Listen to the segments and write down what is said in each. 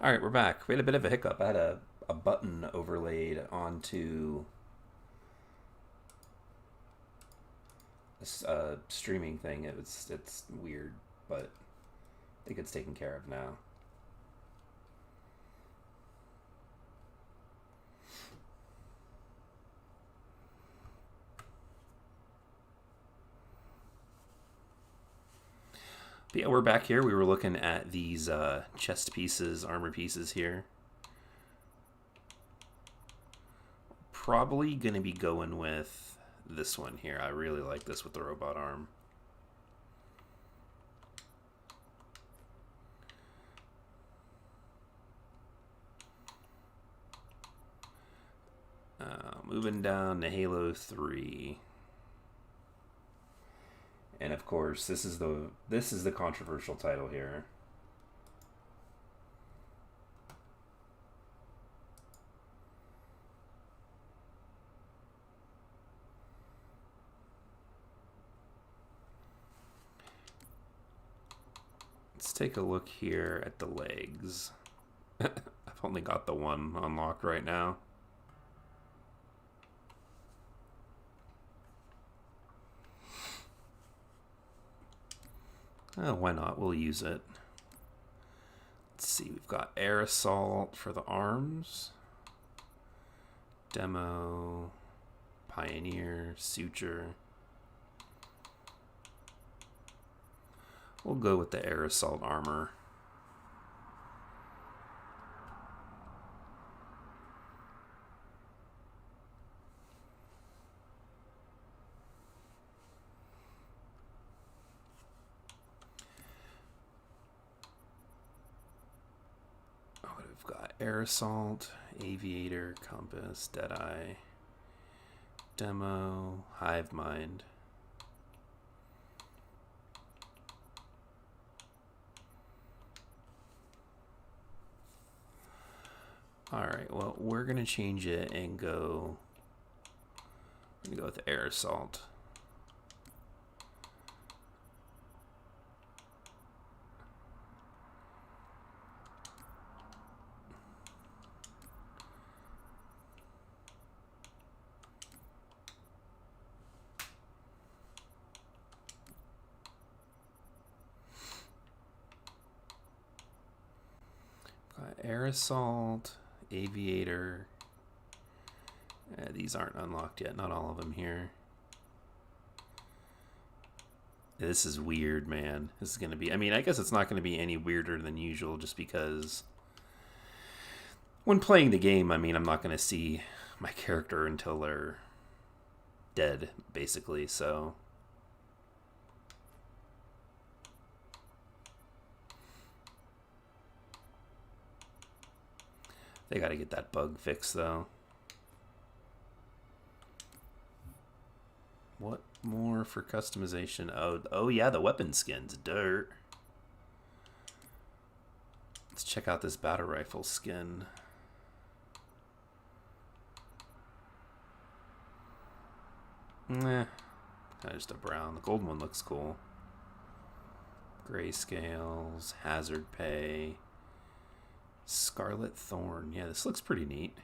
All right, we're back. We had a bit of a hiccup. I had a button overlaid onto this streaming thing. It's weird, but I think it's taken care of now. But yeah, we're back here. We were looking at these chest pieces, armor pieces here. Probably going to be going with this one here. I really like this with the robot arm. Moving down to Halo 3. And of course, this is the controversial title here. Let's take a look here at the legs. I've only got the one unlocked right now. Oh, why not? We'll use it. Let's see, we've got air assault for the arms. Demo, pioneer, suture. We'll go with the air assault armor. We've got air assault, aviator, compass, deadeye, demo, hive mind. Alright, well, we're going to change it and go with air assault. Air assault, aviator. These aren't unlocked yet, not all of them here. This is weird, man. This is going to be, I mean, I guess it's not going to be any weirder than usual just because when playing the game, I mean, I'm not going to see my character until they're dead, basically, so. They got to get that bug fixed, though. What more for customization? Oh yeah, the weapon skins. Dirt. Let's check out this battle rifle skin. Just a brown. The golden one looks cool. Grayscales, hazard pay, Scarlet Thorn. Yeah, this looks pretty neat.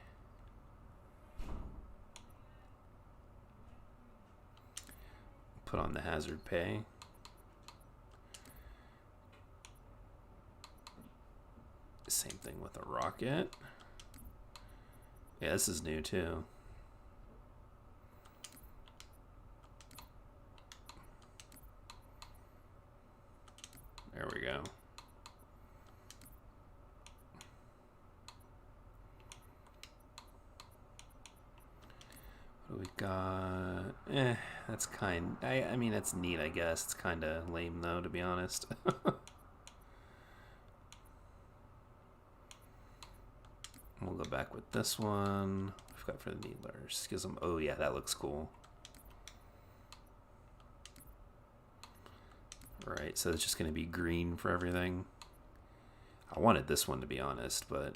Put on the hazard pay. Same thing with a rocket. Yeah, this is new too. There we go. What do we got? That's I mean, that's neat, I guess. It's kind of lame, though, to be honest. We'll go back with this one. We've got for the Needler. Schism. Oh, yeah, that looks cool. Right, so it's just going to be green for everything. I wanted this one, to be honest, but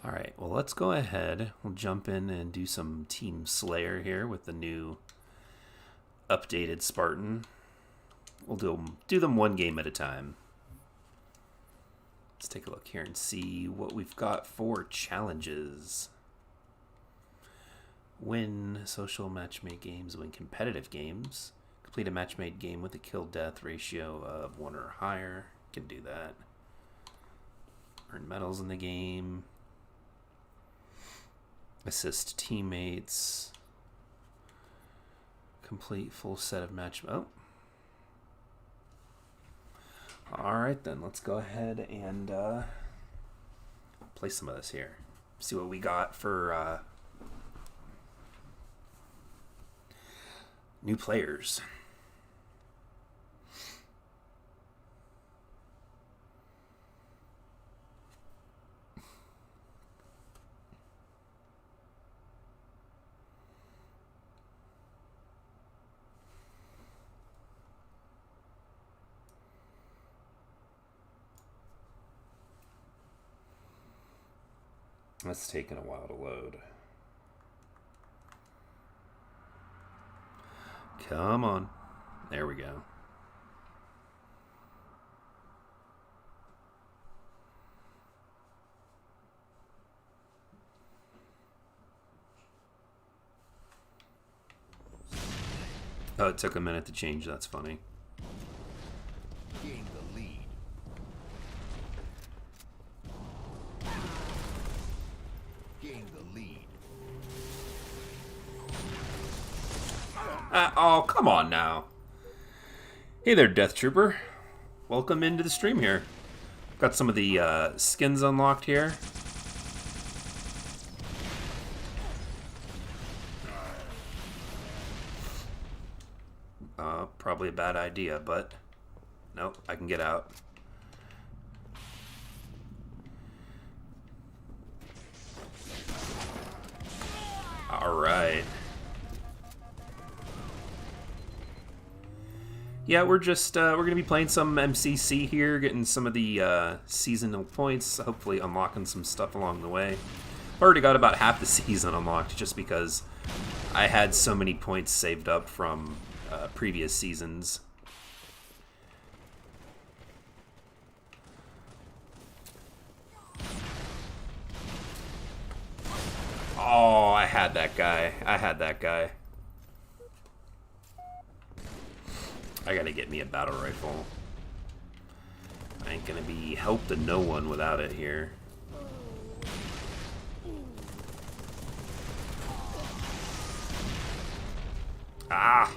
Alright, well let's go ahead. We'll jump in and do some Team Slayer here with the new updated Spartan. We'll do them one game at a time. Let's take a look here and see what we've got for challenges. Win social matchmade games, win competitive games. Complete a matchmade game with a kill-death ratio of 1 or higher. Can do that. Earn medals in the game. Assist teammates. Complete full set of match. Oh. Alright then, let's go ahead and play some of this here. See what we got for new players. That's taking a while to load. Come on. There we go. Oh, it took a minute to change. That's funny. Gain the lead. Gain the lead. Oh, come on now. Hey there, Death Trooper. Welcome into the stream here. Got some of the skins unlocked here. Probably a bad idea, but nope, I can get out. All right. Yeah, we're gonna be playing some MCC here, getting some of the seasonal points, hopefully unlocking some stuff along the way. I've already got about half the season unlocked just because I had so many points saved up from previous seasons. Oh, I had that guy. I gotta get me a battle rifle. I ain't gonna be help to no one without it here. Ah!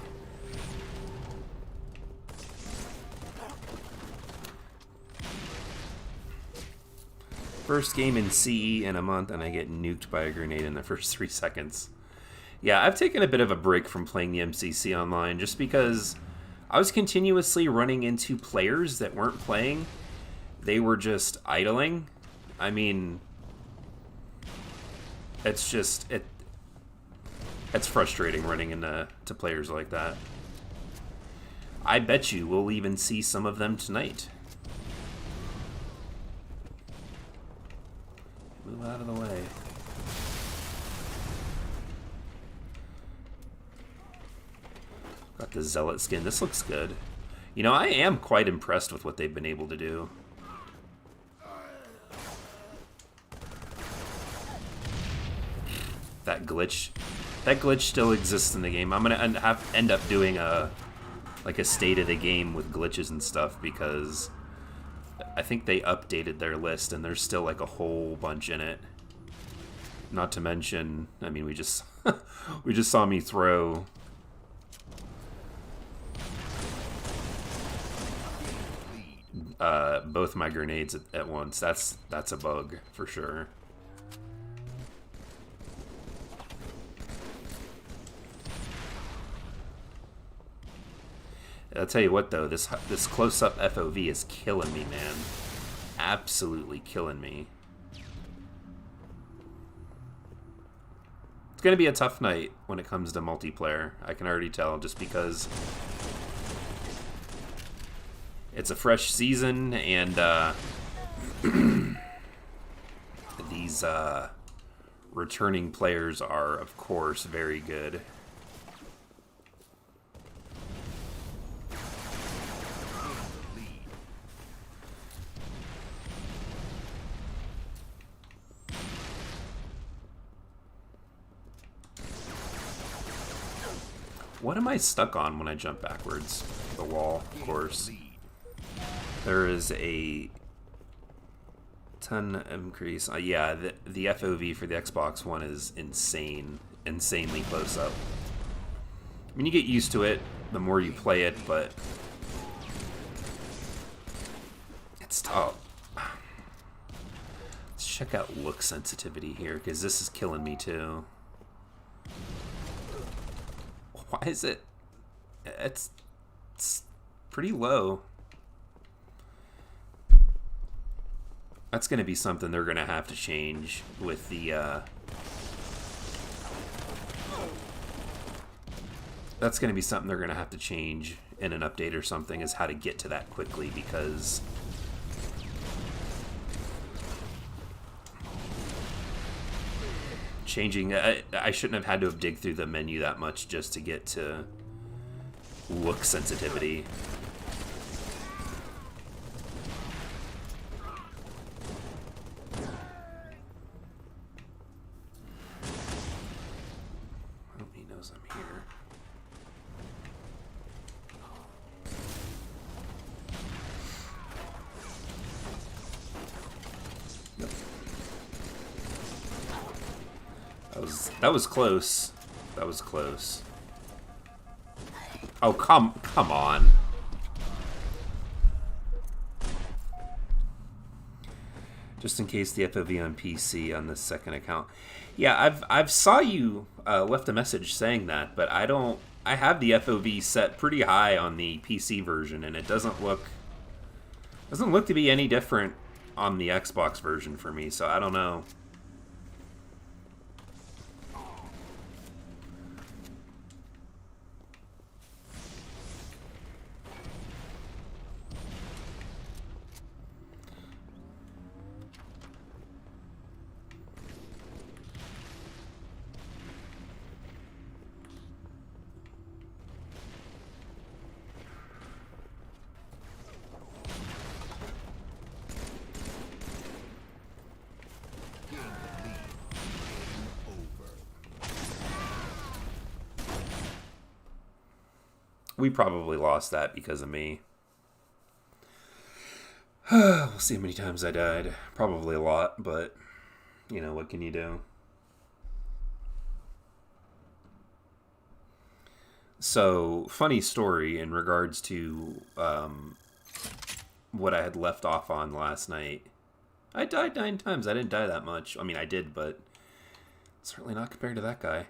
First game in CE in a month, and I get nuked by a grenade in the first 3 seconds. Yeah, I've taken a bit of a break from playing the MCC online just because I was continuously running into players that weren't playing. They were just idling. I mean, it's just, it's frustrating running into players like that. I bet you we'll even see some of them tonight. Move out of the way. Got the Zealot skin. This looks good. You know, I am quite impressed with what they've been able to do. That glitch still exists in the game. I'm gonna end up doing a state of the game with glitches and stuff because I think they updated their list and there's still like a whole bunch in it. Not to mention, I mean, we just saw me throw both my grenades at once. That's a bug for sure. I'll tell you what though, this close-up FOV is killing me, man. Absolutely killing me. It's gonna be a tough night when it comes to multiplayer. I can already tell, just because it's a fresh season and the these returning players are, of course, very good. What am I stuck on when I jump backwards? The wall, of course. There is a ton increase. Yeah, the FOV for the Xbox One is insanely close up. I mean, you get used to it the more you play it, but it's tough. Let's check out look sensitivity here, because this is killing me too. Why is it? It's pretty low. That's going to be something they're going to have to change with the... That's going to be something they're going to have to change in an update or something, is how to get to that quickly, because... Changing... I shouldn't have had to have dig through the menu that much just to get to look sensitivity. That was close. That was close. Oh, come on. Just in case the FOV on PC on this second account. Yeah, I've saw you left a message saying that, but I have the FOV set pretty high on the PC version, and it doesn't look to be any different on the Xbox version for me, so I don't know. We probably lost that because of me. We'll see how many times I died. Probably a lot, but, you know, what can you do? So, funny story in regards to what I had left off on last night. I died 9 times. I didn't die that much. I mean, I did, but certainly not compared to that guy.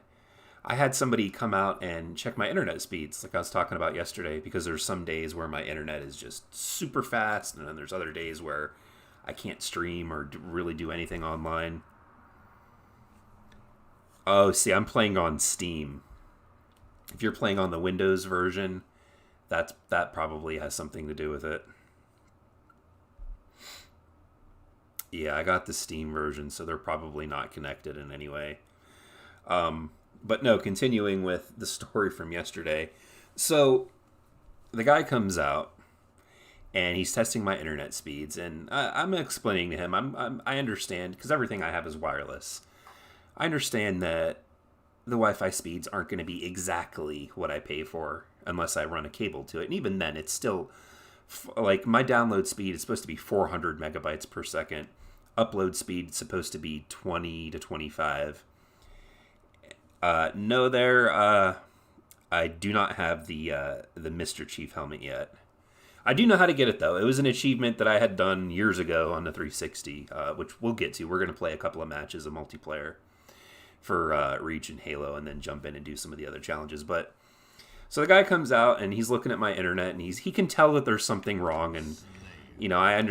I had somebody come out and check my internet speeds, like I was talking about yesterday, because there's some days where my internet is just super fast, and then there's other days where I can't stream or really do anything online. Oh, see, I'm playing on Steam. If you're playing on the Windows version, that probably has something to do with it. Yeah, I got the Steam version, so they're probably not connected in any way. But no, continuing with the story from yesterday. So, the guy comes out, and he's testing my internet speeds, and I'm explaining to him, I understand, because everything I have is wireless. I understand that the Wi-Fi speeds aren't going to be exactly what I pay for, unless I run a cable to it. And even then, it's still, like, my download speed is supposed to be 400 megabytes per second. Upload speed is supposed to be 20 to 25. No, I do not have the Mr. Chief helmet yet. I do know how to get it, though. It was an achievement that I had done years ago on the 360, which we'll get to. We're going to play a couple of matches of multiplayer for Reach and Halo, and then jump in and do some of the other challenges. But so the guy comes out, and he's looking at my internet, and he can tell that there's something wrong. And, you know, I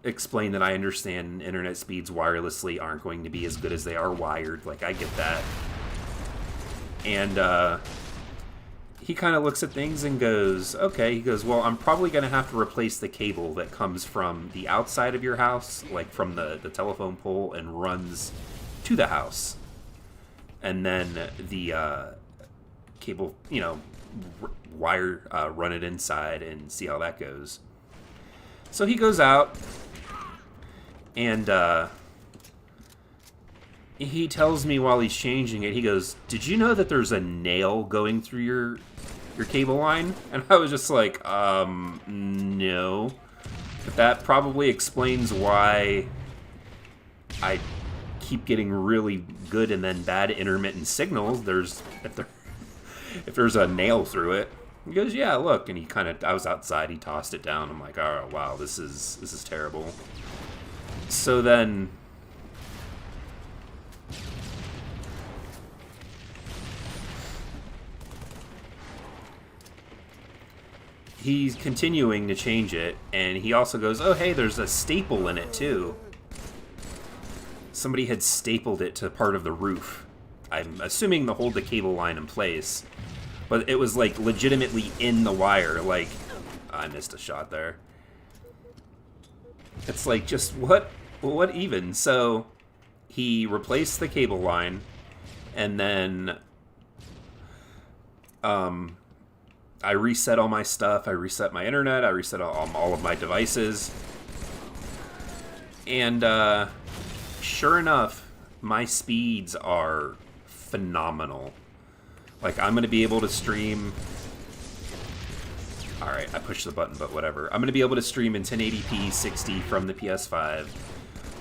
explain that I understand internet speeds wirelessly aren't going to be as good as they are wired. Like, I get that. And he kind of looks at things and goes, okay, he goes, well, I'm probably going to have to replace the cable that comes from the outside of your house, like from the telephone pole, and runs to the house. And then the cable, you know, wire, run it inside and see how that goes. So he goes out and he tells me while he's changing it, he goes, did you know that there's a nail going through your cable line? And I was just like, no. But that probably explains why I keep getting really good and then bad intermittent signals. If there's a nail through it. He goes, yeah, look. And I was outside, he tossed it down. I'm like, oh, wow, this is terrible. So then he's continuing to change it, and he also goes, oh, hey, there's a staple in it, too. Somebody had stapled it to part of the roof. I'm assuming to hold the cable line in place. But it was, like, legitimately in the wire. Like, I missed a shot there. It's like, just what even? So, he replaced the cable line, and then I reset all my stuff. I reset my internet. I reset all of my devices. And sure enough, my speeds are phenomenal. Like, I'm going to be able to stream... Alright, I pushed the button, but whatever. I'm going to be able to stream in 1080p 60 from the PS5.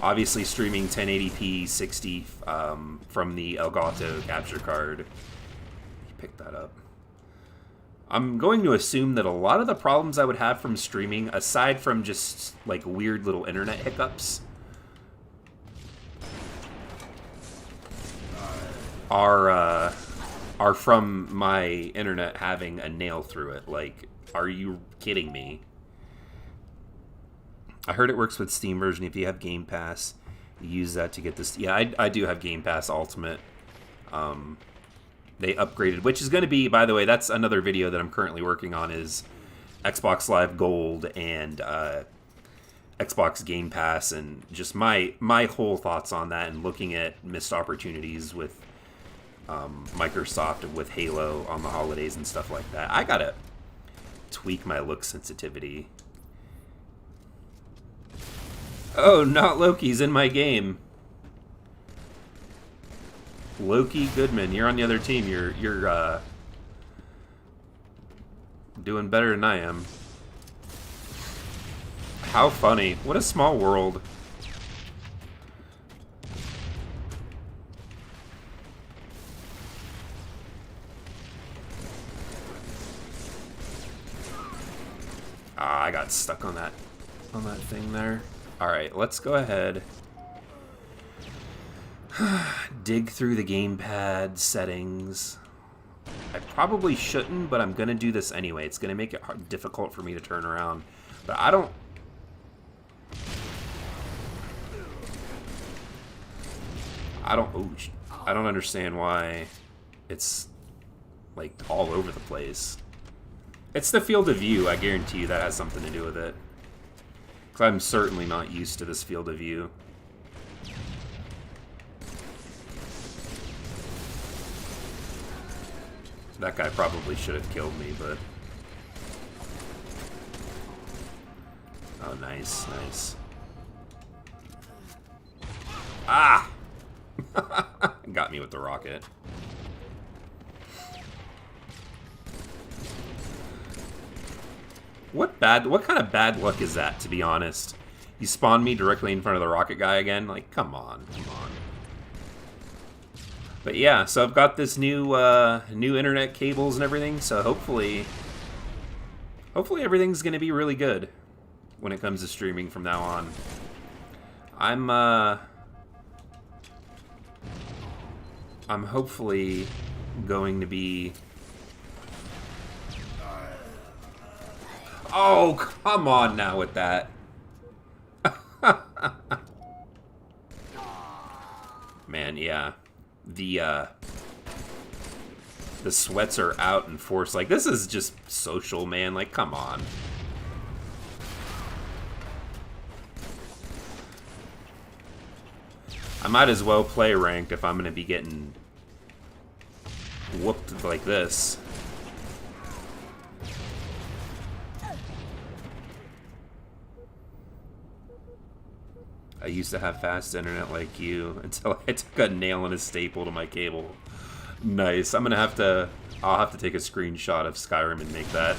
Obviously streaming 1080p 60 from the Elgato capture card. Pick that up. I'm going to assume that a lot of the problems I would have from streaming, aside from just, like, weird little internet hiccups, are from my internet having a nail through it. Like, are you kidding me? I heard it works with Steam version. If you have Game Pass, you use that to get this. Yeah, I do have Game Pass Ultimate. They upgraded, which is going to be, by the way, that's another video that I'm currently working on, is Xbox Live Gold and Xbox Game Pass, and just my whole thoughts on that, and looking at missed opportunities with Microsoft with Halo on the holidays and stuff like that. I gotta tweak my look sensitivity. Oh, not Loki's in my game. Loki Goodman, you're on the other team. You're doing better than I am. How funny. What a small world. Ah, I got stuck on that thing there. Alright, let's go ahead. Dig through the gamepad settings. I probably shouldn't, but I'm going to do this anyway. It's going to make it difficult for me to turn around. But I don't understand why it's, like, all over the place. It's the field of view. I guarantee you that has something to do with it. Because I'm certainly not used to this field of view. That guy probably should have killed me, but... Oh, nice, nice. Ah! Got me with the rocket. What kind of bad luck is that, to be honest? You spawned me directly in front of the rocket guy again? Like, come on, come on. But yeah, so I've got this new internet cables and everything, so hopefully everything's gonna be really good when it comes to streaming from now on. I'm hopefully going to be... Oh, come on now with that. Man, yeah. The sweats are out in force. Like, this is just social, man. Like, come on. I might as well play ranked if I'm going to be getting whooped like this. I used to have fast internet like you until I took a nail and a staple to my cable. Nice. I'll have to take a screenshot of Skyrim and make that.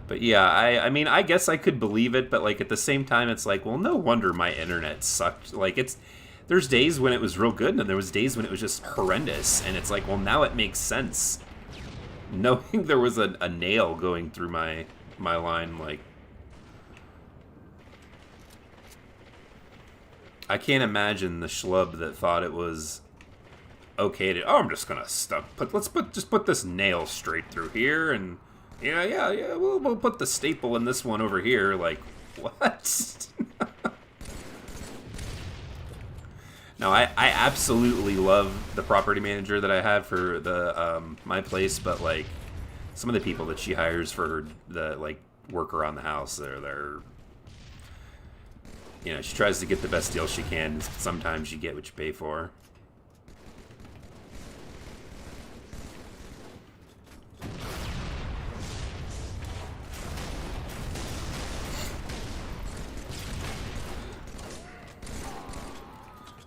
But yeah, I mean, I guess I could believe it, but like at the same time, it's like, well, no wonder my internet sucked. Like there's days when it was real good, and there was days when it was just horrendous, and it's like, well, now it makes sense. Knowing there was a nail going through my line, like, I can't imagine the schlub that thought it was okay to, oh, I'm just gonna just put this nail straight through here, and yeah, we'll put the staple in this one over here. Like, what? No, I absolutely love the property manager that I have for the my place, but like some of the people that she hires for the like work around the house, they're you know, she tries to get the best deal she can. Sometimes you get what you pay for.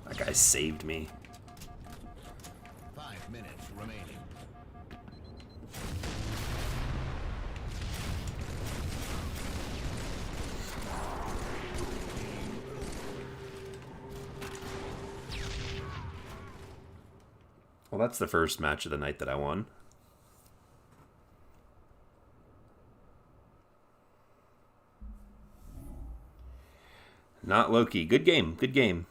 That guy saved me. 5 minutes remaining. Well, that's the first match of the night that I won. Not Loki. Good game. Good game.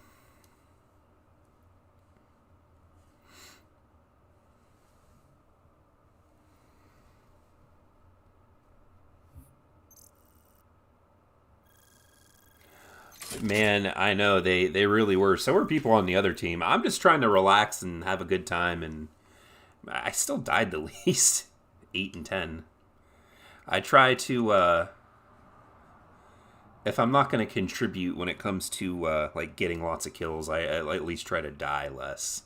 Man, I know they really were. So were people on the other team. I'm just trying to relax and have a good time, and I still died the least. 8 and 10. I try to if I'm not going to contribute when it comes to like getting lots of kills, I at least try to die less.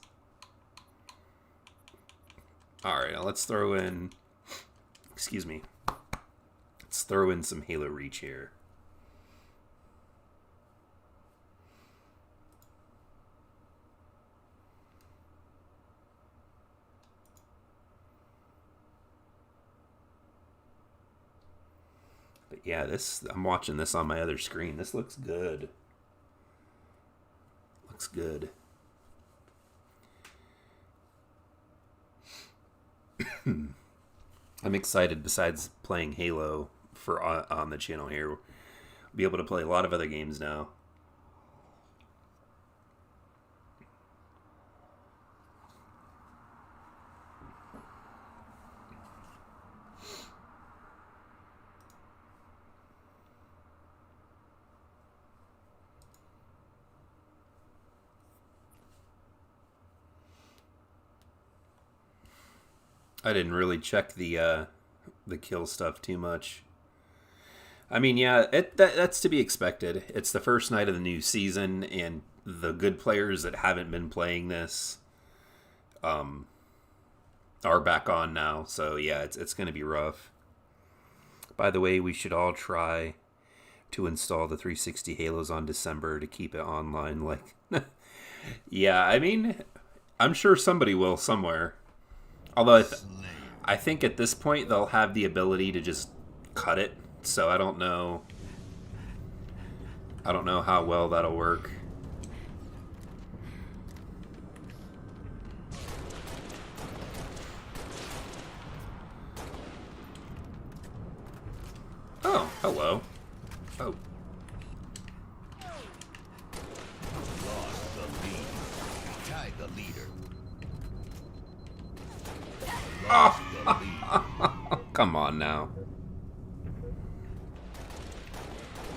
All right, now let's throw in, excuse me. Let's throw in some Halo Reach here. But yeah, I'm watching this on my other screen. This looks good. Looks good. I'm excited, besides playing Halo for on the channel here. We'll be able to play a lot of other games now. I didn't really check the kill stuff too much. I mean, yeah, that's to be expected. It's the first night of the new season, and the good players that haven't been playing this are back on now. So yeah, it's going to be rough. By the way, we should all try to install the 360 Halos on December to keep it online. Like, yeah, I mean, I'm sure somebody will somewhere. Although I think at this point they'll have the ability to just cut it, so I don't know how well that'll work. Oh, hello. Oh. Lost the lead. Tied the leader. Lost the lead. Come on now.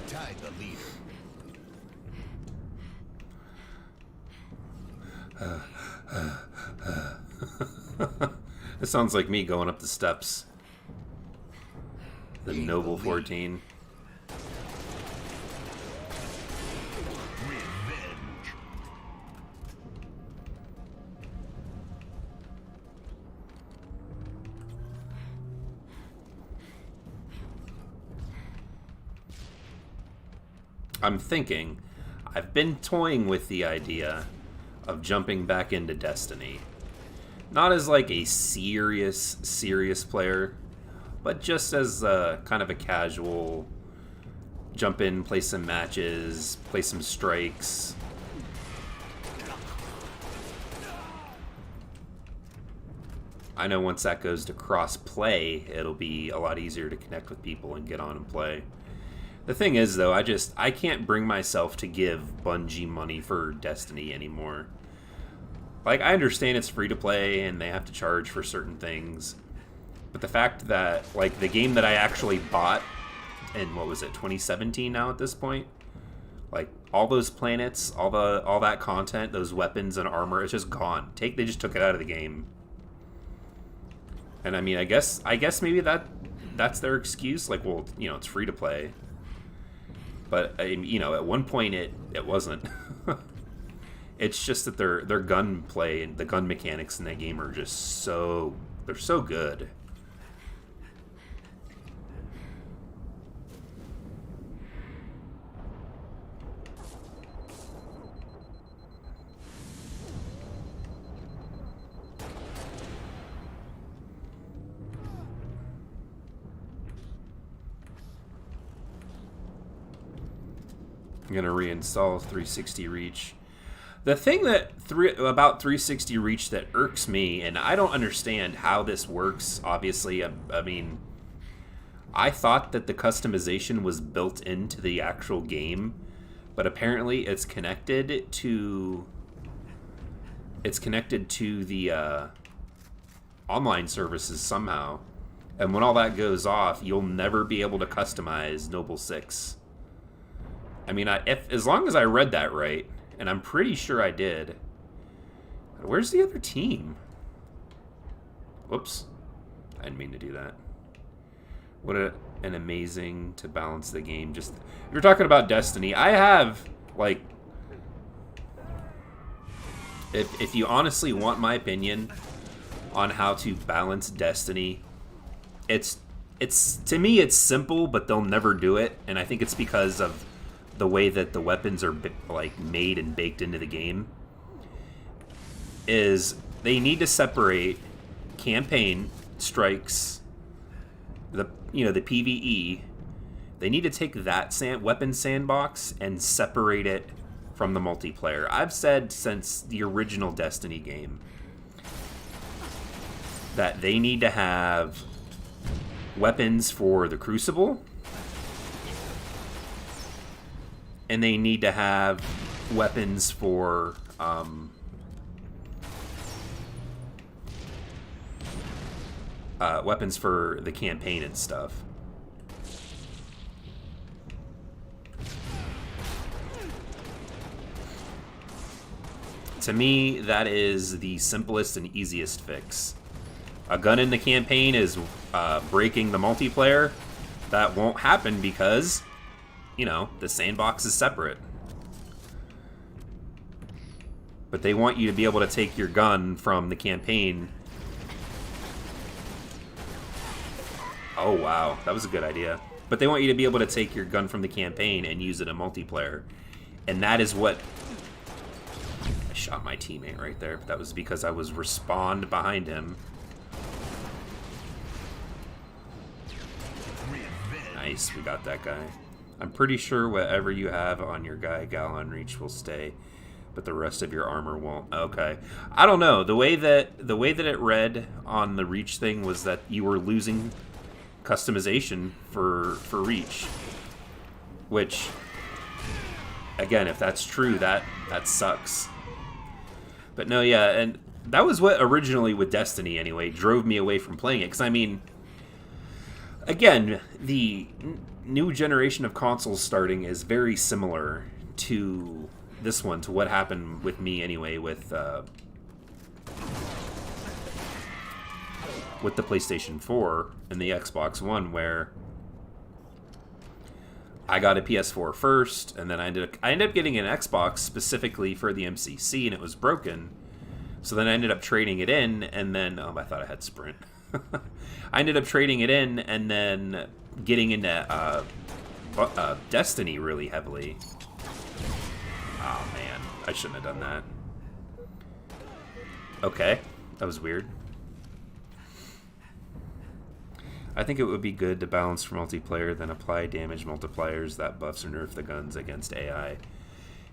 Tied the leader. It sounds like me going up the steps. The Noble 14. Revenge. I'm thinking, I've been toying with the idea of jumping back into Destiny. Not as like a serious player, but just as kind of a casual jump in, play some matches, play some strikes. I know once that goes to cross-play, it'll be a lot easier to connect with people and get on and play. The thing is, though, I can't bring myself to give Bungie money for Destiny anymore. Like, I understand it's free to play and they have to charge for certain things, but the fact that, like, the game that I actually bought in, what was it, 2017 now at this point? Like, all those planets, all that content, those weapons and armor, it's just gone. They just took it out of the game. And I mean, I guess maybe that's their excuse. Like, well, you know, it's free to play. But you know, at one point it wasn't. It's just that their gun play and the gun mechanics in that game are just they're so good. I'm gonna reinstall 360 Reach. The thing about 360 Reach that irks me, and I don't understand how this works, obviously, I mean, I thought that the customization was built into the actual game, but apparently it's connected to the online services somehow. And when all that goes off, you'll never be able to customize Noble 6. I mean, as long as I read that right, and I'm pretty sure I did. Where's the other team? Whoops. I didn't mean to do that. What an amazing to balance the game. Just, you're talking about Destiny. I have, like, if you honestly want my opinion on how to balance Destiny, it's to me it's simple, but they'll never do it, and I think it's because of the way that the weapons are like made and baked into the game. Is they need to separate campaign strikes, the PvE. They need to take that weapon sandbox and separate it from the multiplayer. I've said since the original Destiny game that they need to have weapons for the Crucible, and they need to have weapons for the campaign and stuff. To me, that is the simplest and easiest fix. A gun in the campaign is breaking the multiplayer. That won't happen because, you know, the sandbox is separate. But they want you to be able to take your gun from the campaign. Oh, wow. That was a good idea. But they want you to be able to take your gun from the campaign and use it in multiplayer. And that is what... I shot my teammate right there. But that was because I was respawned behind him. Nice, we got that guy. I'm pretty sure whatever you have on your guy, gal, on Reach will stay, but the rest of your armor won't. Okay, I don't know. The way that it read on the Reach thing was that you were losing customization for Reach, which, again, if that's true, that sucks. But no, yeah, and that was what originally with Destiny anyway drove me away from playing it, because I mean, again, the new generation of consoles starting is very similar to this one to what happened with me anyway with the PlayStation 4 and the Xbox One, where I got a PS4 first, and then I ended up getting an Xbox specifically for the MCC, and it was broken. So then I ended up trading it in, and then I thought I had Sprint. I ended up trading it in, and then getting into Destiny really heavily. Oh man, I shouldn't have done that. Okay, that was weird. I think it would be good to balance for multiplayer, then apply damage multipliers that buffs or nerf the guns against AI.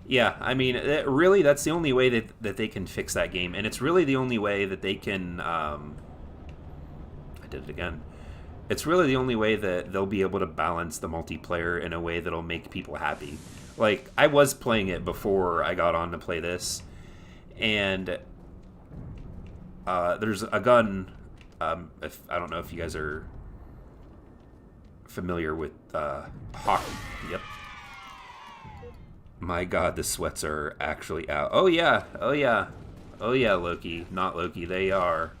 Yeah, I mean, really, that's the only way that they can fix that game, and it's really the only way that they can. I did it again. It's really the only way that they'll be able to balance the multiplayer in a way that'll make people happy. Like, I was playing it before I got on to play this, and there's a gun. If I don't know if you guys are familiar with Hawk. Yep. My God, the sweats are actually out. Oh yeah, oh yeah, oh yeah, Loki. Not Loki. They are.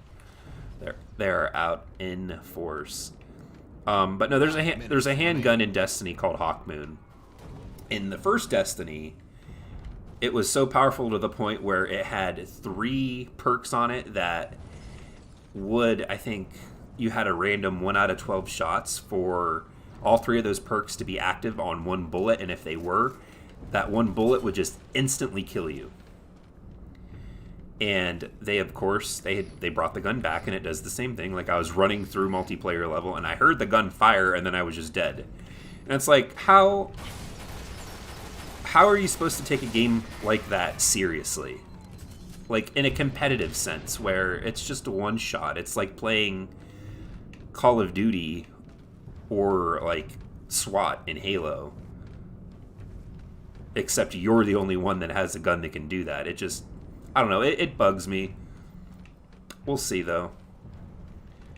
They're out in force. But no, there's a handgun in Destiny called Hawkmoon. In the first Destiny, it was so powerful to the point where it had 3 perks on it that would, I think, you had a random 1 out of 12 shots for all 3 of those perks to be active on one bullet, and if they were, that one bullet would just instantly kill you. And they, of course, they brought the gun back, and it does the same thing. Like, I was running through multiplayer level, and I heard the gun fire, and then I was just dead. And it's like, how are you supposed to take a game like that seriously? Like, in a competitive sense, where it's just a one shot. It's like playing Call of Duty or, like, SWAT in Halo. Except you're the only one that has a gun that can do that. It just, I don't know, it bugs me. We'll see, though.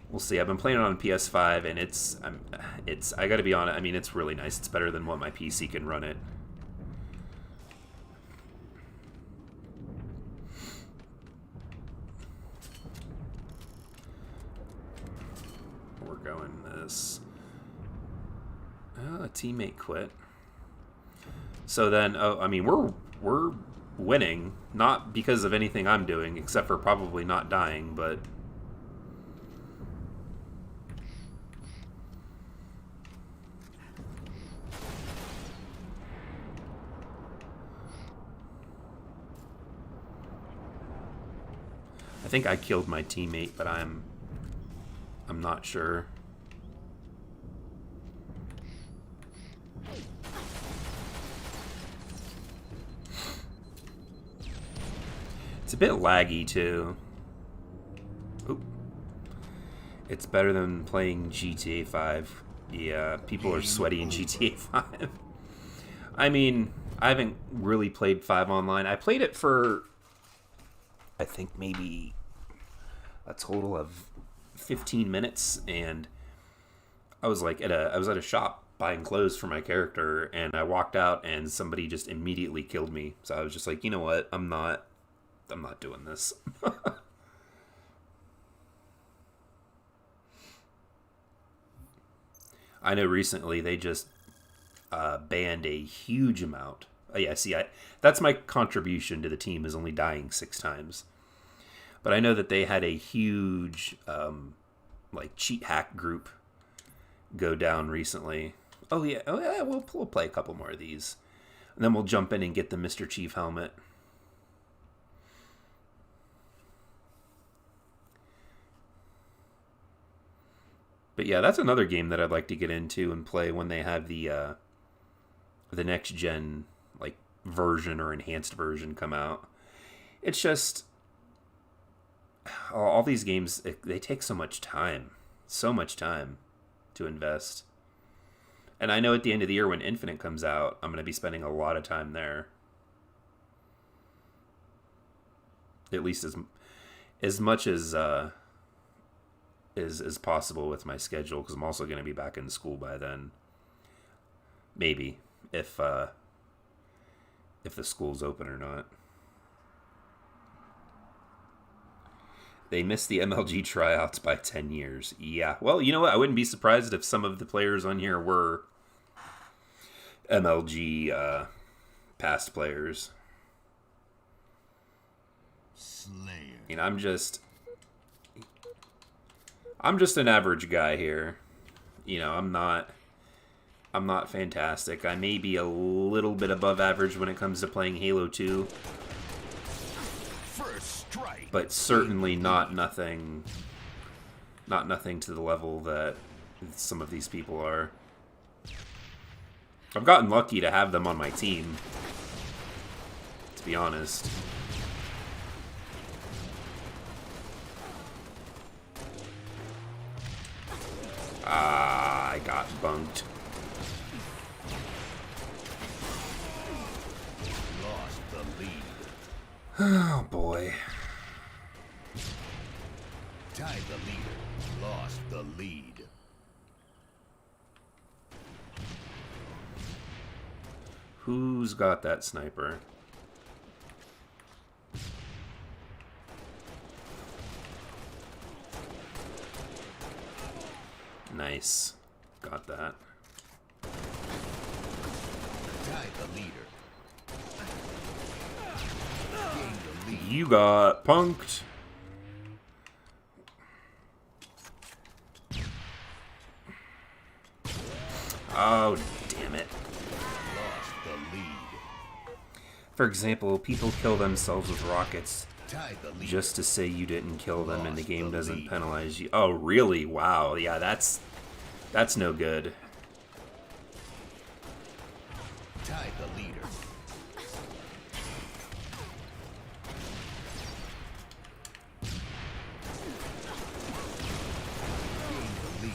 We'll see. I've been playing it on PS5, and I gotta be honest, I mean, it's really nice. It's better than what my PC can run it. We're going this. Oh, a teammate quit. So then, I mean, we're winning, not because of anything I'm doing, except for probably not dying, but I think I killed my teammate, but I'm not sure. It's a bit laggy, too. Oop. It's better than playing GTA 5. Yeah, people are sweaty in GTA 5. I mean, I haven't really played 5 online. I played it for, I think, maybe a total of 15 minutes, and I was like at a shop buying clothes for my character, and I walked out, and somebody just immediately killed me. So I was just like, you know what? I'm not doing this. I know recently they just banned a huge amount. Oh, yeah, see, that's my contribution to the team, is only dying 6 times. But I know that they had a huge like cheat hack group go down recently. Oh yeah, we'll play a couple more of these, and then we'll jump in and get the Mr. Chief helmet. But yeah, that's another game that I'd like to get into and play when they have the next gen like version or enhanced version come out. It's just all these games, they take so much time to invest. And I know at the end of the year when Infinite comes out, I'm going to be spending a lot of time there. At least as much as is possible with my schedule, because I'm also going to be back in school by then. Maybe if if the school's open or not. They missed the MLG tryouts by 10 years. Yeah, well, you know what? I wouldn't be surprised if some of the players on here were MLG past players. Slayer. I mean, I'm just an average guy here. You know, I'm not fantastic. I may be a little bit above average when it comes to playing Halo 2, First strike. but certainly not nothing to the level that some of these people are. I've gotten lucky to have them on my team, to be honest. I got bunked. Lost the lead. Oh boy. Tied the leader. Lost the lead. Who's got that sniper? Nice. Got that. Tied the leader. Gained the lead. You got punked. Oh, damn it. Lost the lead. For example, people kill themselves with rockets Tied the leader. just to say you didn't kill them and the Lost game the doesn't lead. penalize you. Oh, really? Wow. Yeah, that's no good. Tied the leader. Gained the lead.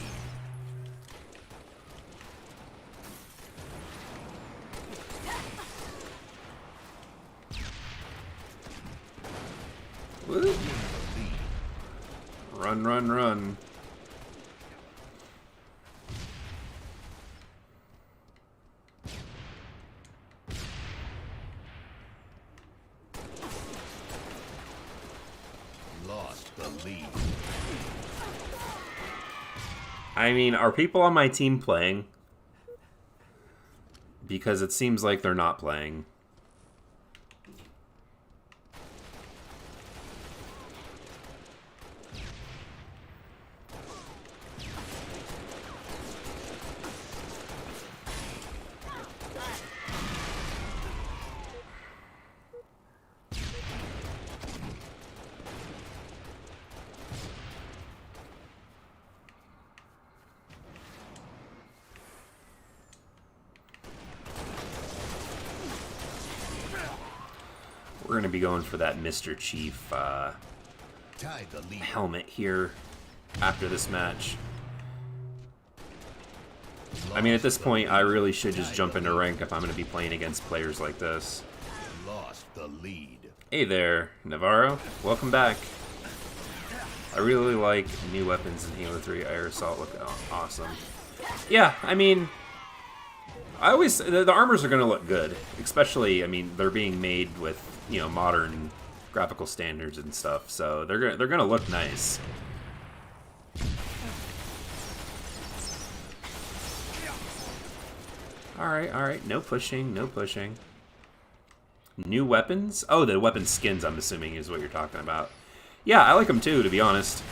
Woo. Gained the lead. Run, run, run. Lost the lead. I mean, are people on my team playing? Because it seems like they're not playing. We're going to be going for that Mr. Chief Tied the lead. helmet here after this match. I mean, at this point, I really should just jump into rank if I'm going to be playing against players like this. Lost the lead. Hey there, Navarro. Welcome back. I really like new weapons in Halo 3. Air Assault look awesome. Yeah, I mean, I always the armors are going to look good, especially. I mean, they're being made with modern graphical standards and stuff, so they're gonna look nice. All right. No pushing, no pushing. New weapons? Oh, the weapon skins, I'm assuming, is what you're talking about. Yeah, I like them too, to be honest.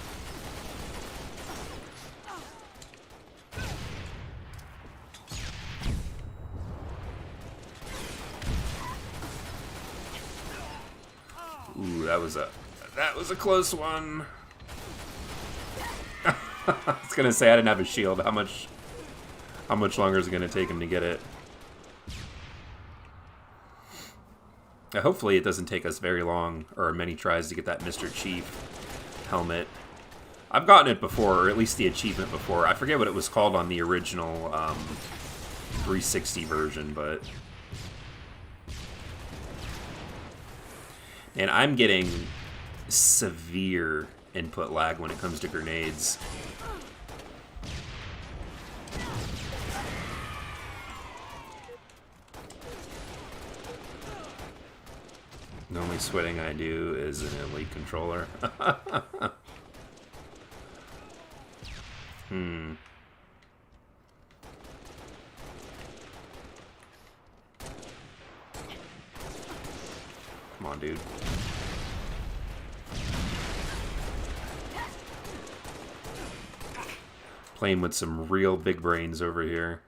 Ooh, that was a close one. I was gonna say I didn't have a shield. How much longer is it gonna take him to get it? Hopefully it doesn't take us very long or many tries to get that Mr. Chief helmet. I've gotten it before, or at least the achievement before. I forget what it was called on the original 360 version, but... And I'm getting severe input lag when it comes to grenades. The only sweating I do is an elite controller. Hmm. Come on, dude. Playing with some real big brains over here.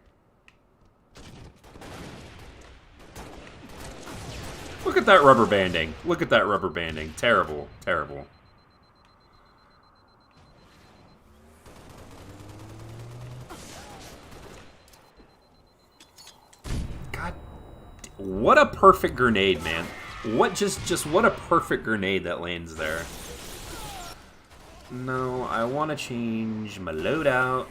Look at that rubber banding. Look at that rubber banding. Terrible. Terrible. God. What a perfect grenade, man. What just what a perfect grenade that lands there. No, I want to change my loadout.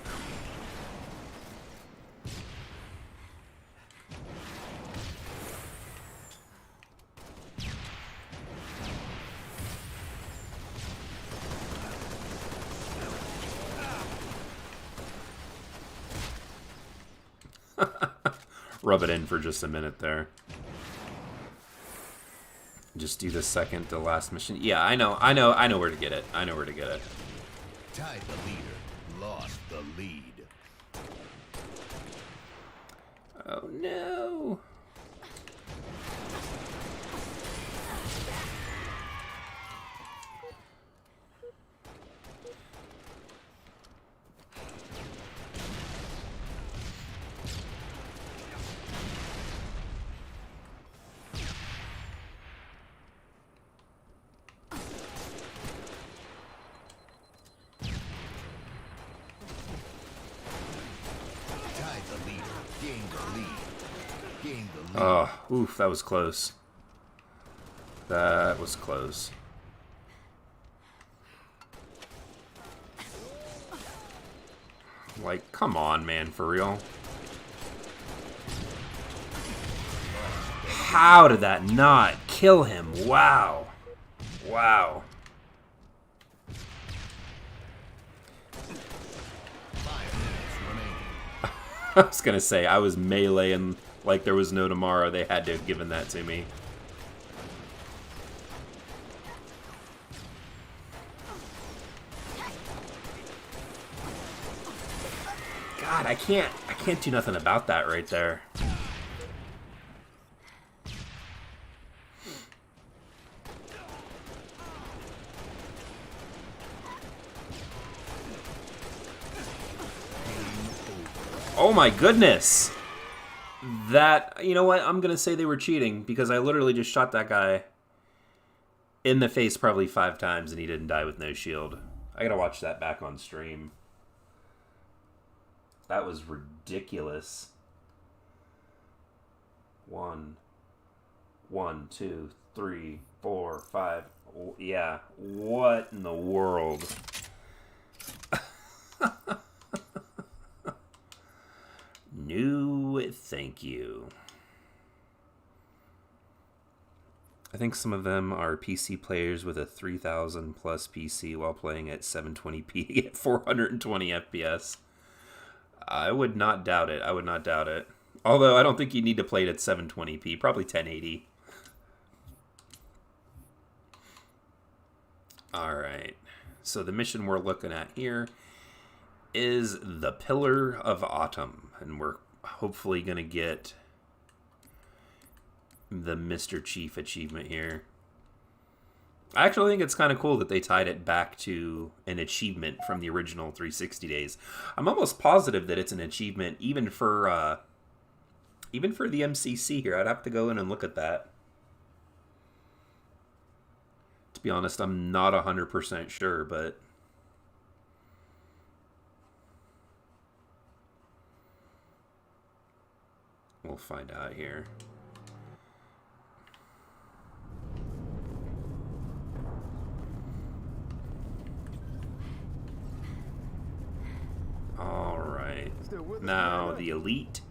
Rub it in for just a minute there. Just do the second to last mission. Yeah, I know where to get it. I know where to get it. Tied the leader, lost the lead. Oh no. Oh, oof, that was close. That was close. Like, come on, man, for real. How did that not kill him? Wow. Wow. I was gonna say, I was meleeing like there was no tomorrow. They had to have given that to me. God, I can't do nothing about that right there. Oh my goodness! That, you know what, I'm gonna say they were cheating because I literally just shot that guy in the face probably 5 times and he didn't die with no shield. I gotta watch that back on stream. That was ridiculous. 1, 2, 3, 4, 5. Yeah, what in the world? No, thank you. I think some of them are PC players with a 3000 plus PC while playing at 720p at 420 FPS. I would not doubt it. I would not doubt it. Although I don't think you need to play it at 720p. Probably 1080. Alright. So the mission we're looking at here is the Pillar of Autumn. And we're hopefully going to get the Mr. Chief achievement here. I actually think it's kind of cool that they tied it back to an achievement from the original 360 days. I'm almost positive that it's an achievement even for the MCC here. I'd have to go in and look at that. To be honest, I'm not 100% sure, but we'll find out here. All right. Now the elite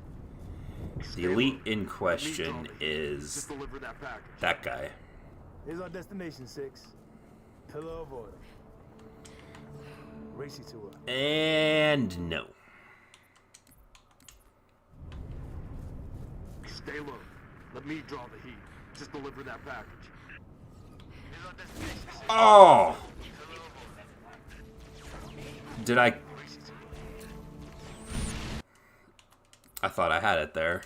in question is that guy. Here's our destination, 6. Pillar of Autumn. Race you to her. And no. Stay low. Let me draw the heat. Just deliver that package. Oh! Did I thought I had it there.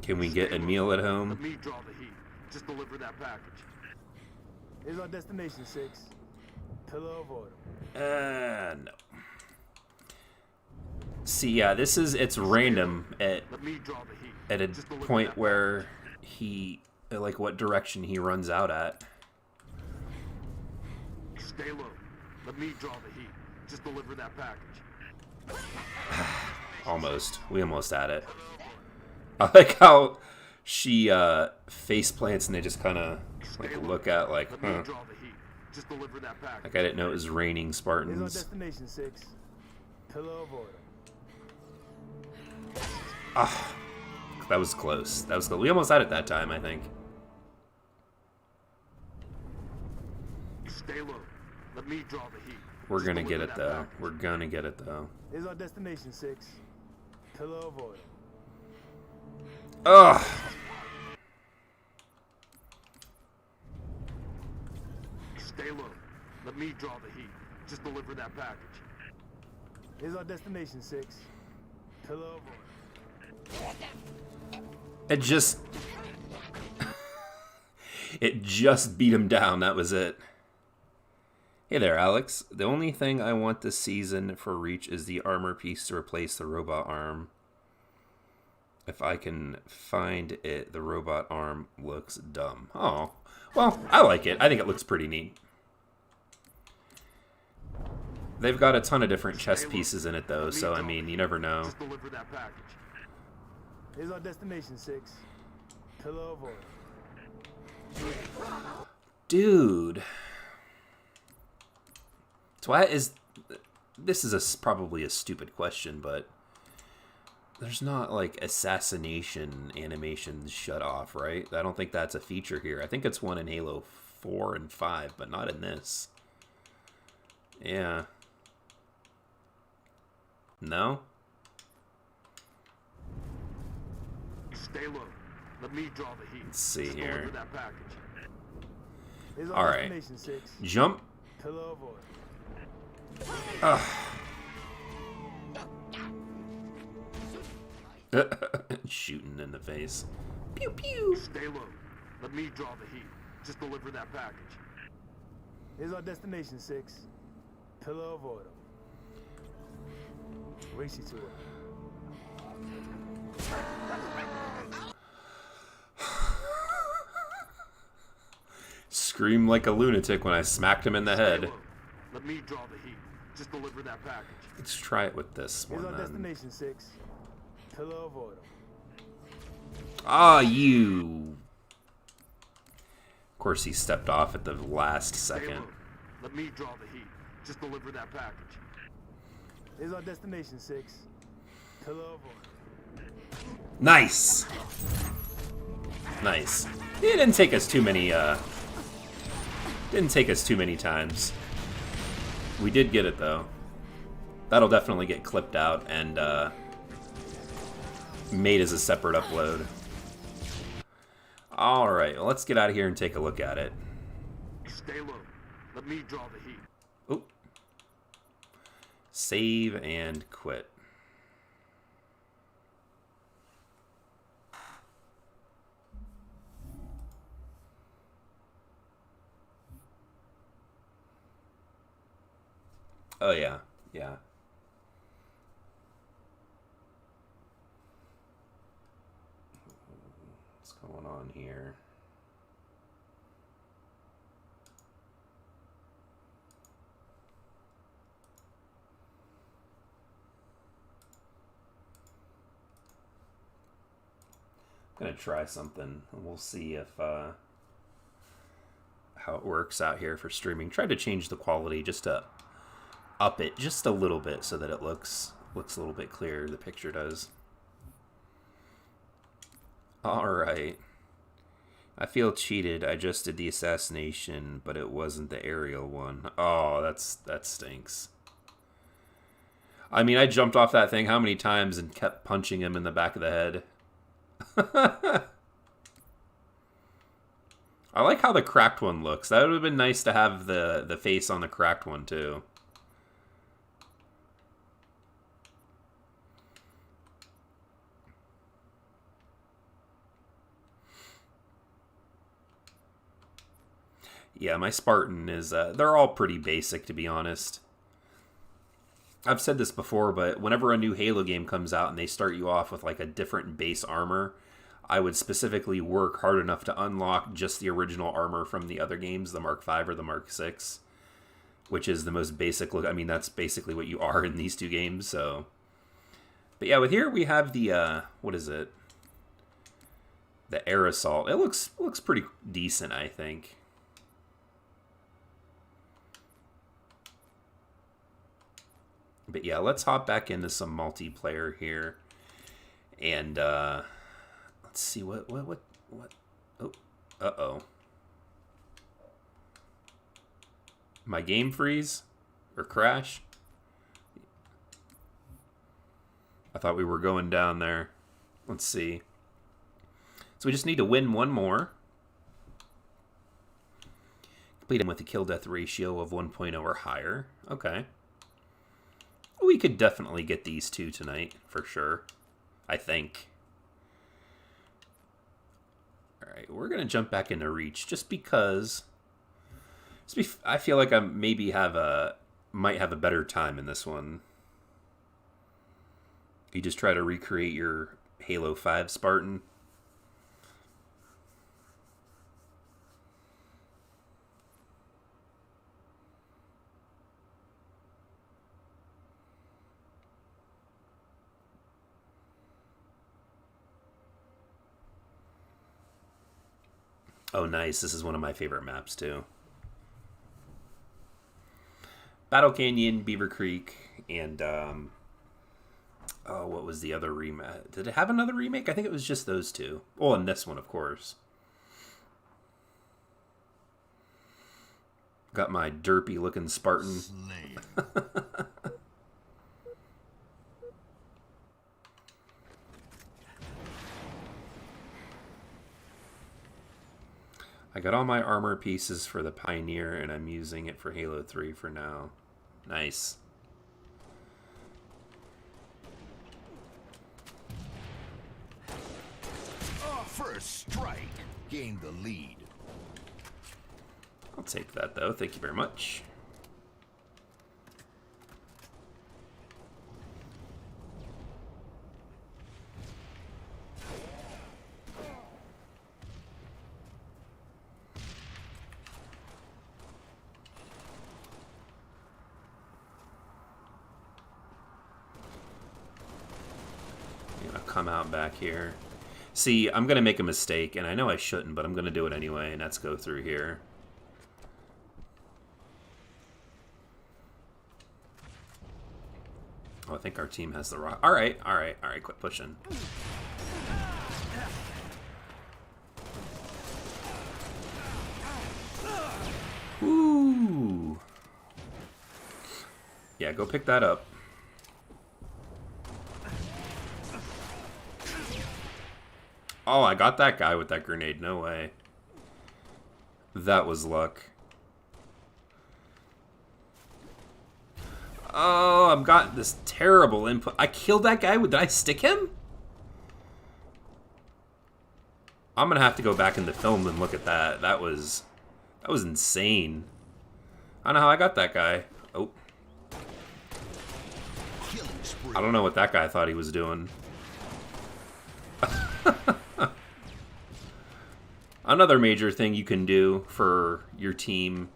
Can we get a meal at home? Let me draw the heat. Just deliver that package. Here's our destination, 6. Pillar of order. No. See, yeah, it's random at Let me draw the heat. a Just deliver point that where like what direction he runs out at. Stay low. Let me draw the heat. Just deliver that package. Almost. We almost had it. I like how she face plants and they just kind of like look at like, Let huh. me draw the heat. Just deliver that package. Like I didn't know it was raining Here's our Spartans. destination, 6. Pillar of order. Ah, that was close. That was close. We almost had it that time, I think. Stay low. Let me draw the heat. We're Just gonna get deliver it that though. package. We're gonna get it though. Here's our destination, 6. Pillar of order. Ugh. Stay low. Let me draw the heat. Just deliver that package. Here's our destination, 6. Pillar of order. It just it just beat him down. That was it. Hey there, Alex. The only thing I want this season for Reach is the armor piece to replace the robot arm. If I can find it, the robot arm looks dumb. Oh, well, I like it. I think it looks pretty neat. They've got a ton of different chest pieces in it, though, so, I mean, you never know. Just deliver that package. Here's our destination, 6. Pillar of order. Dude. So why is... This is probably a stupid question, but... There's not, like, assassination animations shut off, right? I don't think that's a feature here. I think it's one in Halo 4 and 5, but not in this. Yeah. No? Stay low. Let me draw the heat. Let's see Just here. deliver that package. Here's our All right. destination, 6. Jump. Pillar of order. Shooting in the face. Pew pew. Stay low. Let me draw the heat. Just deliver that package. Here's our destination, 6. Pillar of order. Race you to it. Scream like a lunatic when I smacked him in the Stay head. low. Let me draw the heat. Just deliver that package. Let's try it with this Here's one our then. destination, 6. Pillar of order. Ah, you. Of course, he stepped off at the last Stay second. low. Let me draw the heat. Just deliver that package. Here's our destination, 6. Pillar of order. Nice. Nice. It didn't take us too many. Didn't take us too many times. We did get it though. That'll definitely get clipped out and made as a separate upload. All right, well, let's get out of here and take a look at it. Stay low. Let me draw the heat. Oh. Save and quit. Oh, yeah. Yeah. What's going on here? I'm gonna try something, and we'll see if how it works out here for streaming. Tried to change the quality just to up it just a little bit so that it looks a little bit clearer. The picture does. All right. I feel cheated. I just did the assassination, but it wasn't the aerial one. Oh, that stinks. I mean, I jumped off that thing how many times and kept punching him in the back of the head. I like how the cracked one looks. That would have been nice to have the face on the cracked one, too. Yeah, my Spartan is... they're all pretty basic, to be honest. I've said this before, but whenever a new Halo game comes out and they start you off with like a different base armor, I would specifically work hard enough to unlock just the original armor from the other games, the Mark V or the Mark VI, which is the most basic look. I mean, that's basically what you are in these two games, so... But yeah, with here we have the, what is it? The Air Assault. It looks pretty decent, I think. But yeah, let's hop back into some multiplayer here. And, let's see, what, oh, uh-oh. My game freeze? Or crash? I thought we were going down there. Let's see. So we just need to win one more. Complete him with a kill-death ratio of 1.0 or higher. Okay. We could definitely get these two tonight, for sure. I think. Alright, we're going to jump back into Reach, just because... I feel like I maybe might have a better time in this one. You just try to recreate your Halo 5 Spartan. Oh, nice. This is one of my favorite maps, too. Battle Canyon, Beaver Creek, and, oh, what was the other remake? Did it have another remake? I think it was just those two. Oh, and this one, of course. Got my derpy-looking Spartan. I got all my armor pieces for the Pioneer, and I'm using it for Halo 3 for now. Nice. First strike. Gain the lead. I'll take that, though. Thank you very much. Come out back here. See, I'm going to make a mistake, and I know I shouldn't, but I'm going to do it anyway, and that's go through here. Oh, I think our team has the rock. Alright, quit pushing. Ooh. Yeah, go pick that up. Oh, I got that guy with that grenade. No way. That was luck. Oh, I've got this terrible input. I killed that guy. Did I stick him? I'm gonna have to go back in the film and look at that. That was insane. I don't know how I got that guy. Oh. I don't know what that guy thought he was doing. Another major thing you can do for your team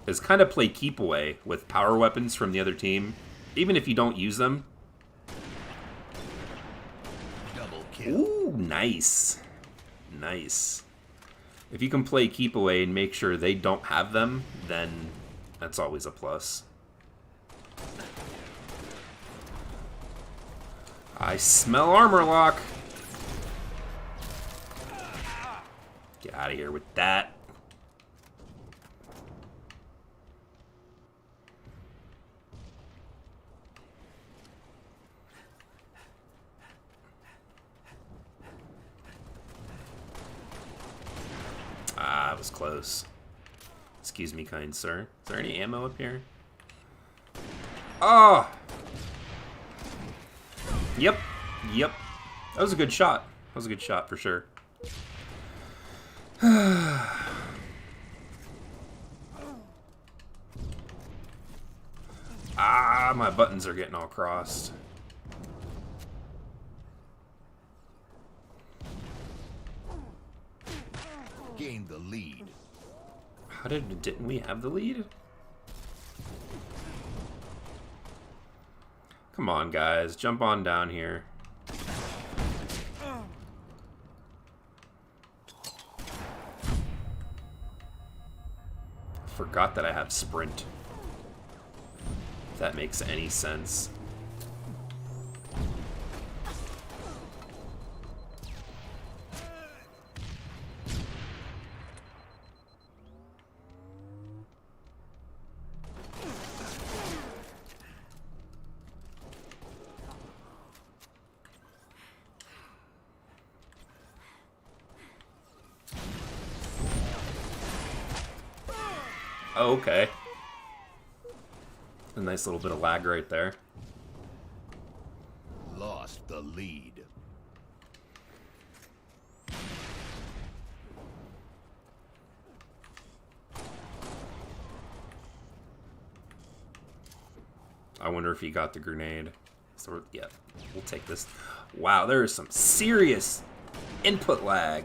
is kind of play keep away with power weapons from the other team, even if you don't use them. Double kill. Ooh, nice. Nice. If you can play keep away and make sure they don't have them, then that's always a plus. I smell armor lock. Get out of here with that. that was close. Excuse me, kind sir. Is there any ammo up here? Oh! Yep. Yep. That was a good shot. That was a good shot for sure. Ah, my buttons are getting all crossed. Gain the lead. How didn't we have the lead? Come on, guys, jump on down here. Forgot that I have sprint. If that makes any sense. Oh, okay. A nice little bit of lag right there. Lost the lead. I wonder if he got the grenade. So, yeah, we'll take this. Wow, there is some serious input lag.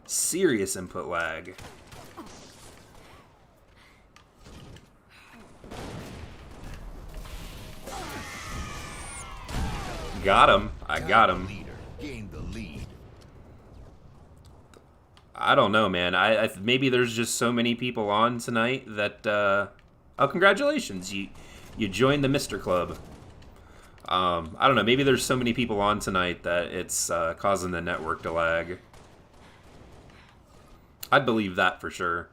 Serious input lag. Got him. I got him. Gain the lead. I don't know, man. I maybe there's just so many people on tonight that oh, congratulations. You joined the Mr. Club. I don't know. Maybe there's so many people on tonight that it's causing the network to lag. I'd believe that for sure.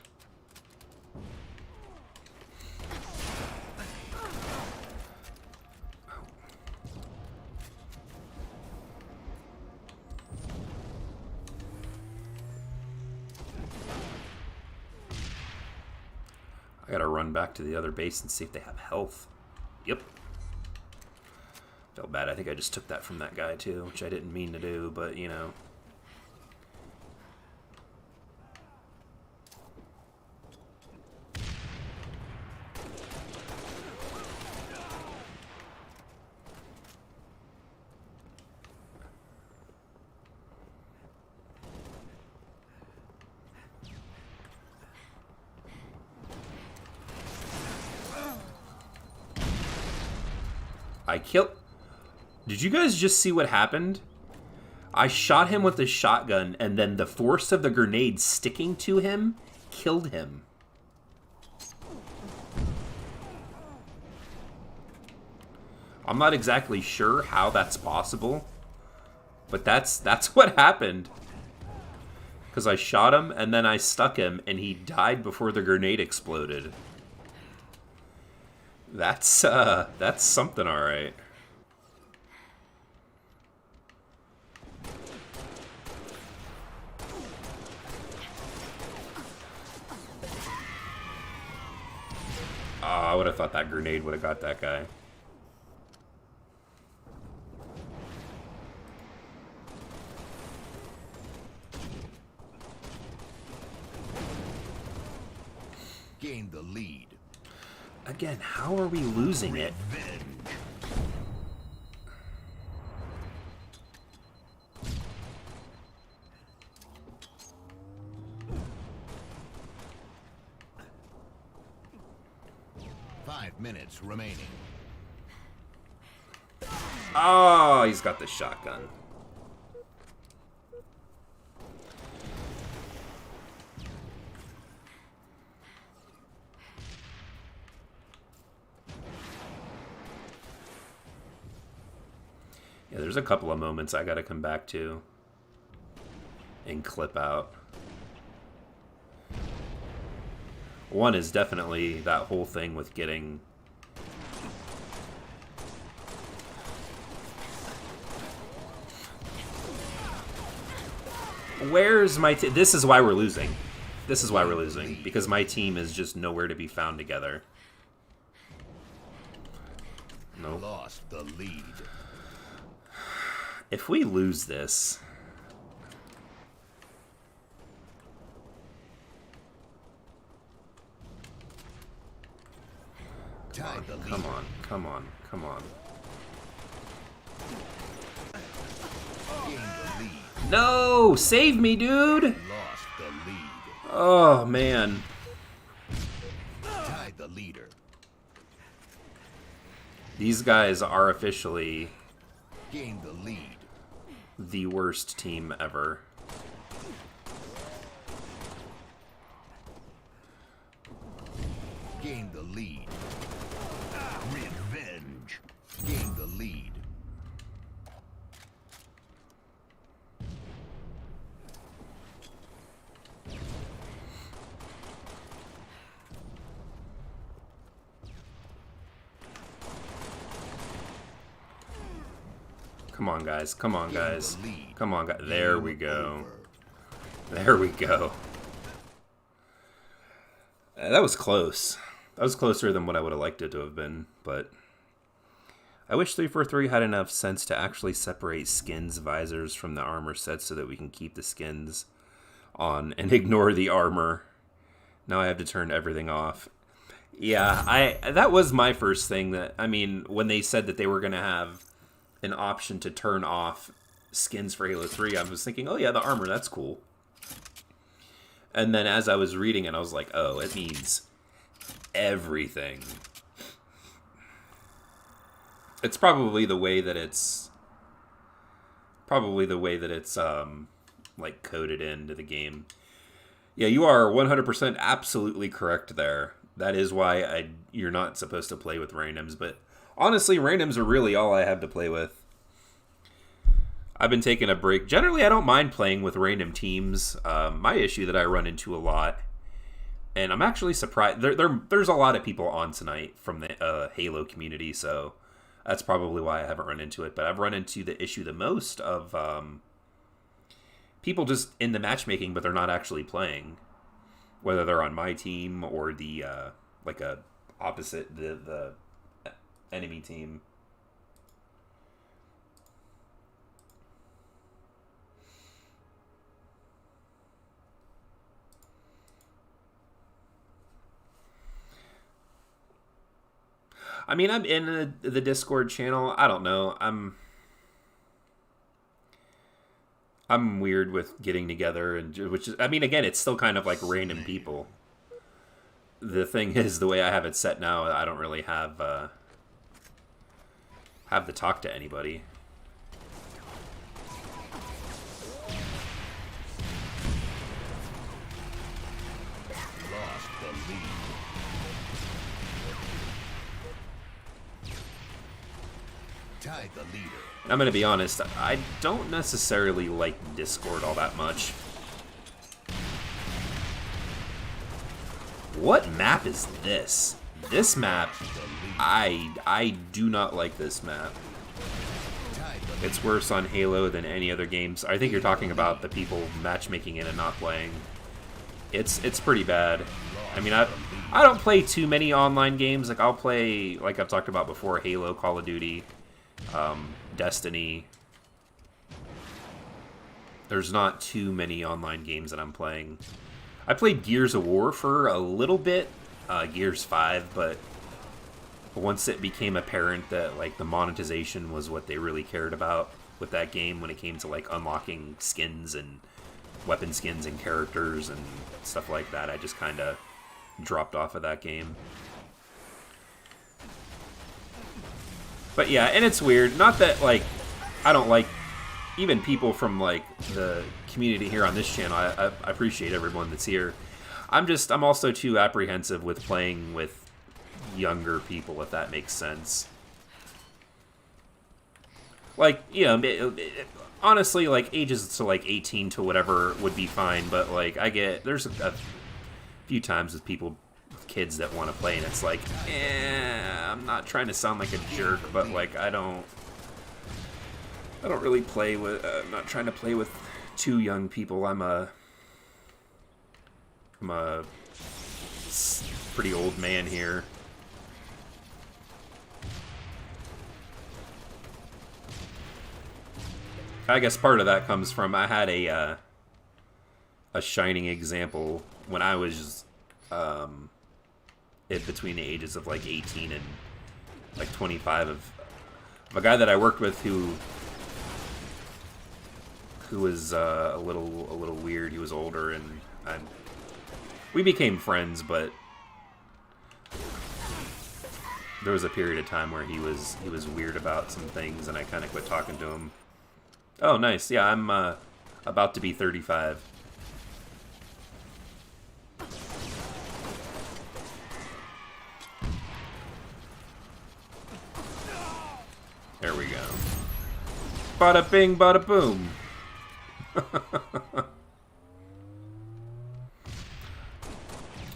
I gotta run back to the other base and see if they have health. Yep. Felt bad. I think I just took that from that guy too, which I didn't mean to do, but you know. I killed... Did you guys just see what happened? I shot him with a shotgun, and then the force of the grenade sticking to him killed him. I'm not exactly sure how that's possible, but that's what happened. Because I shot him, and then I stuck him, and he died before the grenade exploded. That's something, all right. Oh, I would have thought that grenade would have got that guy. Gain the lead. Again, how are we losing it? Five minutes remaining. Oh, he's got the shotgun. Yeah, there's a couple of moments I gotta come back to and clip out. One is definitely that whole thing with getting... Where's my... This is why we're losing. This is why we're losing, because my team is just nowhere to be found together. Nope. Lost the lead. If we lose this... Tied the lead. Come on, come on, come on. Gained the lead. No! Save me, dude! Lost the lead. Oh, man. Tied the leader. These guys are officially Gained the lead. the worst team ever. Gained the lead. Revenge. Gained the lead. Come on, guys. Come on, guys. the lead. Come on, guys. There we Game go. over. There we go. That was close. That was closer than what I would have liked it to have been, but I wish 343 had enough sense to actually separate skins visors from the armor sets so that we can keep the skins on and ignore the armor. Now I have to turn everything off. Yeah, that was my first thing that, I mean, when they said that they were going to have an option to turn off skins for Halo 3, I was thinking, oh yeah, the armor, that's cool. And then as I was reading it, I was like, oh, it means everything. It's probably the way that it's like coded into the game. Yeah, you are 100% absolutely correct there. That is why you're not supposed to play with randoms, but honestly, randoms are really all I have to play with. I've been taking a break. Generally, I don't mind playing with random teams. My issue that I run into a lot, and I'm actually surprised, there's a lot of people on tonight from the Halo community, so that's probably why I haven't run into it. But I've run into the issue the most of people just in the matchmaking, but they're not actually playing. Whether they're on my team or the like a opposite the enemy team. I mean, I'm in the Discord channel. I don't know. I'm weird with getting together, and which is, I mean, again, it's still kind of like random people. The thing is, the way I have it set now, I don't really have to talk to anybody. Lost the lead. Tied the leader. I'm going to be honest, I don't necessarily like Discord all that much. What map is this? This map, I do not like this map. It's worse on Halo than any other games. I think you're talking about the people matchmaking it and not playing. It's pretty bad. I mean, I don't play too many online games. Like, I'll play, like I've talked about before, Halo, Call of Duty, Destiny. There's not too many online games that I'm playing. I played Gears of War for a little bit, Gears 5, but once it became apparent that like the monetization was what they really cared about with that game when it came to like unlocking skins and weapon skins and characters and stuff like that, I just kind of dropped off of that game. But yeah, and it's weird. Not that, like, I don't like even people from, like, the community here on this channel. I appreciate everyone that's here. I'm also too apprehensive with playing with younger people, if that makes sense. Like, you know, honestly, like, ages to, like, 18 to whatever would be fine, but, like, there's a few times with people, kids that want to play, and it's like, I'm not trying to sound like a jerk, but like I don't really play with. I'm not trying to play with too young people. I'm I'm a pretty old man here. I guess part of that comes from I had a shining example when I was between the ages of like 18 and like 25 of a guy that I worked with who was a little weird. He was older, and we became friends, but there was a period of time where he was weird about some things, and I kind of quit talking to him. Oh, nice. Yeah, I'm about to be 35. There we go. Bada bing, bada boom.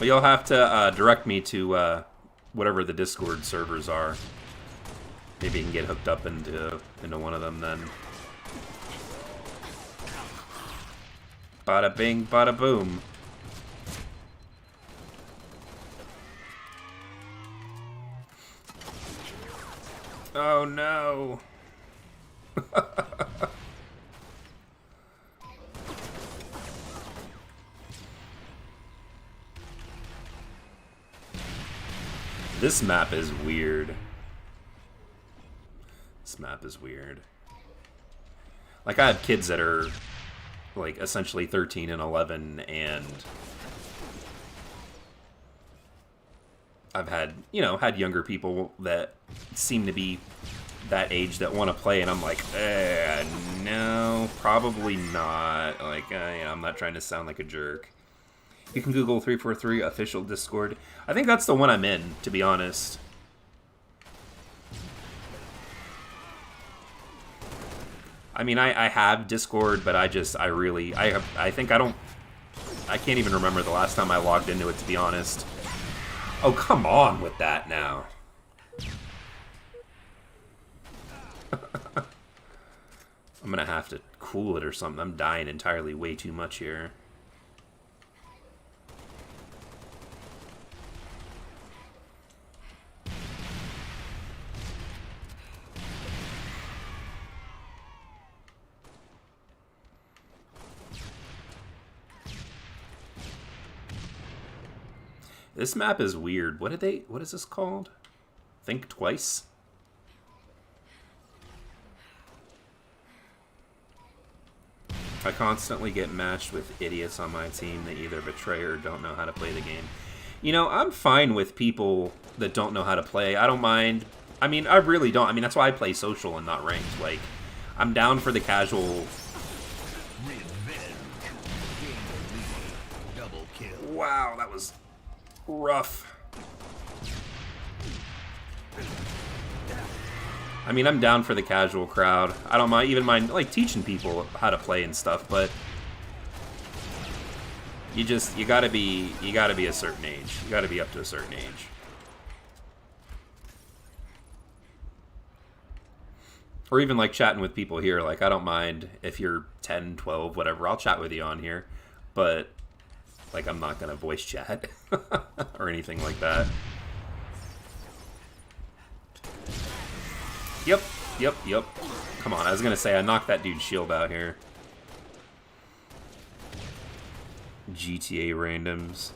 Well, you'll have to direct me to whatever the Discord servers are. Maybe you can get hooked up into one of them then. Bada bing, bada boom. Oh no. This map is weird. This map is weird. Like, I have kids that are, like, essentially 13 and 11, and I've had, had younger people that seem to be that age that want to play, and I'm like, no, probably not. Like, I'm not trying to sound like a jerk. You can Google 343 official Discord. I think that's the one I'm in, to be honest. I mean, I have Discord, but I think I can't even remember the last time I logged into it, to be honest. Oh, come on with that now. I'm gonna have to cool it or something. I'm dying entirely way too much here. This map is weird. What is this called? Think Twice? I constantly get matched with idiots on my team that either betray or don't know how to play the game. I'm fine with people that don't know how to play. I don't mind. I mean, I really don't. I mean, that's why I play social and not ranked. Like, I'm down for the casual. Wow, that was rough. I mean, I'm down for the casual crowd. I don't even mind like teaching people how to play and stuff, but you gotta be a certain age. You gotta be up to a certain age. Or even like chatting with people here. Like, I don't mind if you're 10, 12, whatever. I'll chat with you on here, but like, I'm not gonna voice chat or anything like that. Yep. Come on, I was gonna say, I knocked that dude's shield out here. GTA randoms.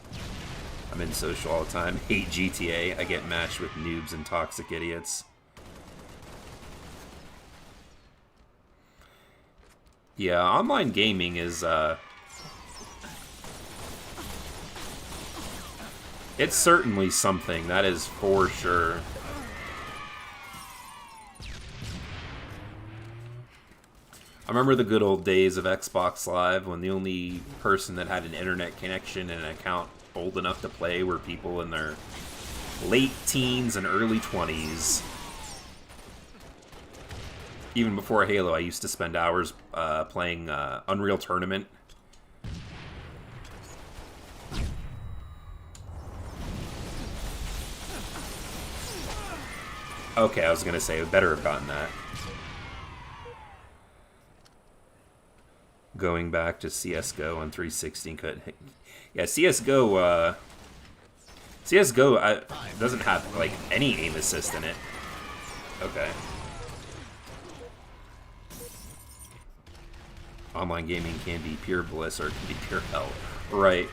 I'm in social all the time. Hate GTA. I get matched with noobs and toxic idiots. Yeah, online gaming is, it's certainly something, that is for sure. I remember the good old days of Xbox Live when the only person that had an internet connection and an account old enough to play were people in their late teens and early 20s. Even before Halo, I used to spend hours playing Unreal Tournament. Okay, I was gonna say, I better have gotten that. going back to CS:GO on 360 could. Yeah, CS:GO. CS:GO doesn't have like any aim assist in it. Okay. Online gaming can be pure bliss or it can be pure hell. Right.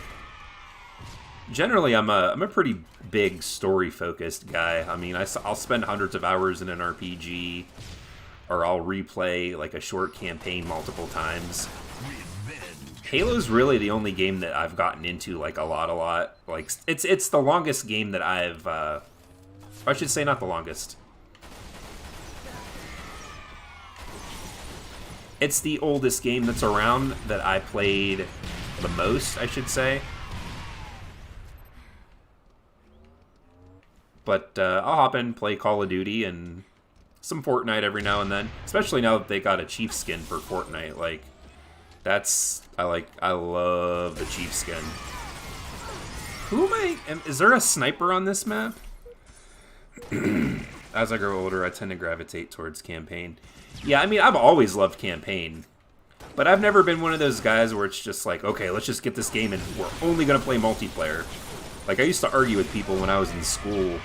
Generally, I'm a pretty big story-focused guy. I mean, I'll spend hundreds of hours in an RPG, or I'll replay like a short campaign multiple times. Halo's really the only game that I've gotten into like a lot. Like it's the longest game that I've. I should say not the longest. It's the oldest game that's around that I played the most, I should say. But I'll hop in, play Call of Duty, and some Fortnite every now and then. Especially now that they got a Chief skin for Fortnite. Like, I love the Chief skin. Who am I? Is there a sniper on this map? As I grow older, I tend to gravitate towards campaign. Yeah, I mean, I've always loved campaign. But I've never been one of those guys where it's just like, okay, let's just get this game and we're only going to play multiplayer. Like, I used to argue with people when I was in school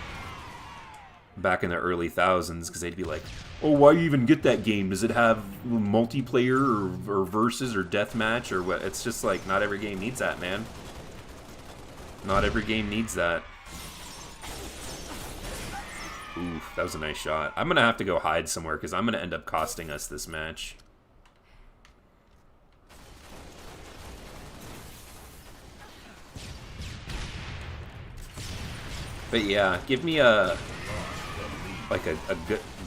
back in the early thousands, because they'd be like, oh, why you even get that game? Does it have multiplayer or versus or deathmatch or what? It's just like, not every game needs that, man. Not every game needs that. Oof, that was a nice shot. I'm going to have to go hide somewhere because I'm going to end up costing us this match. But yeah, give me a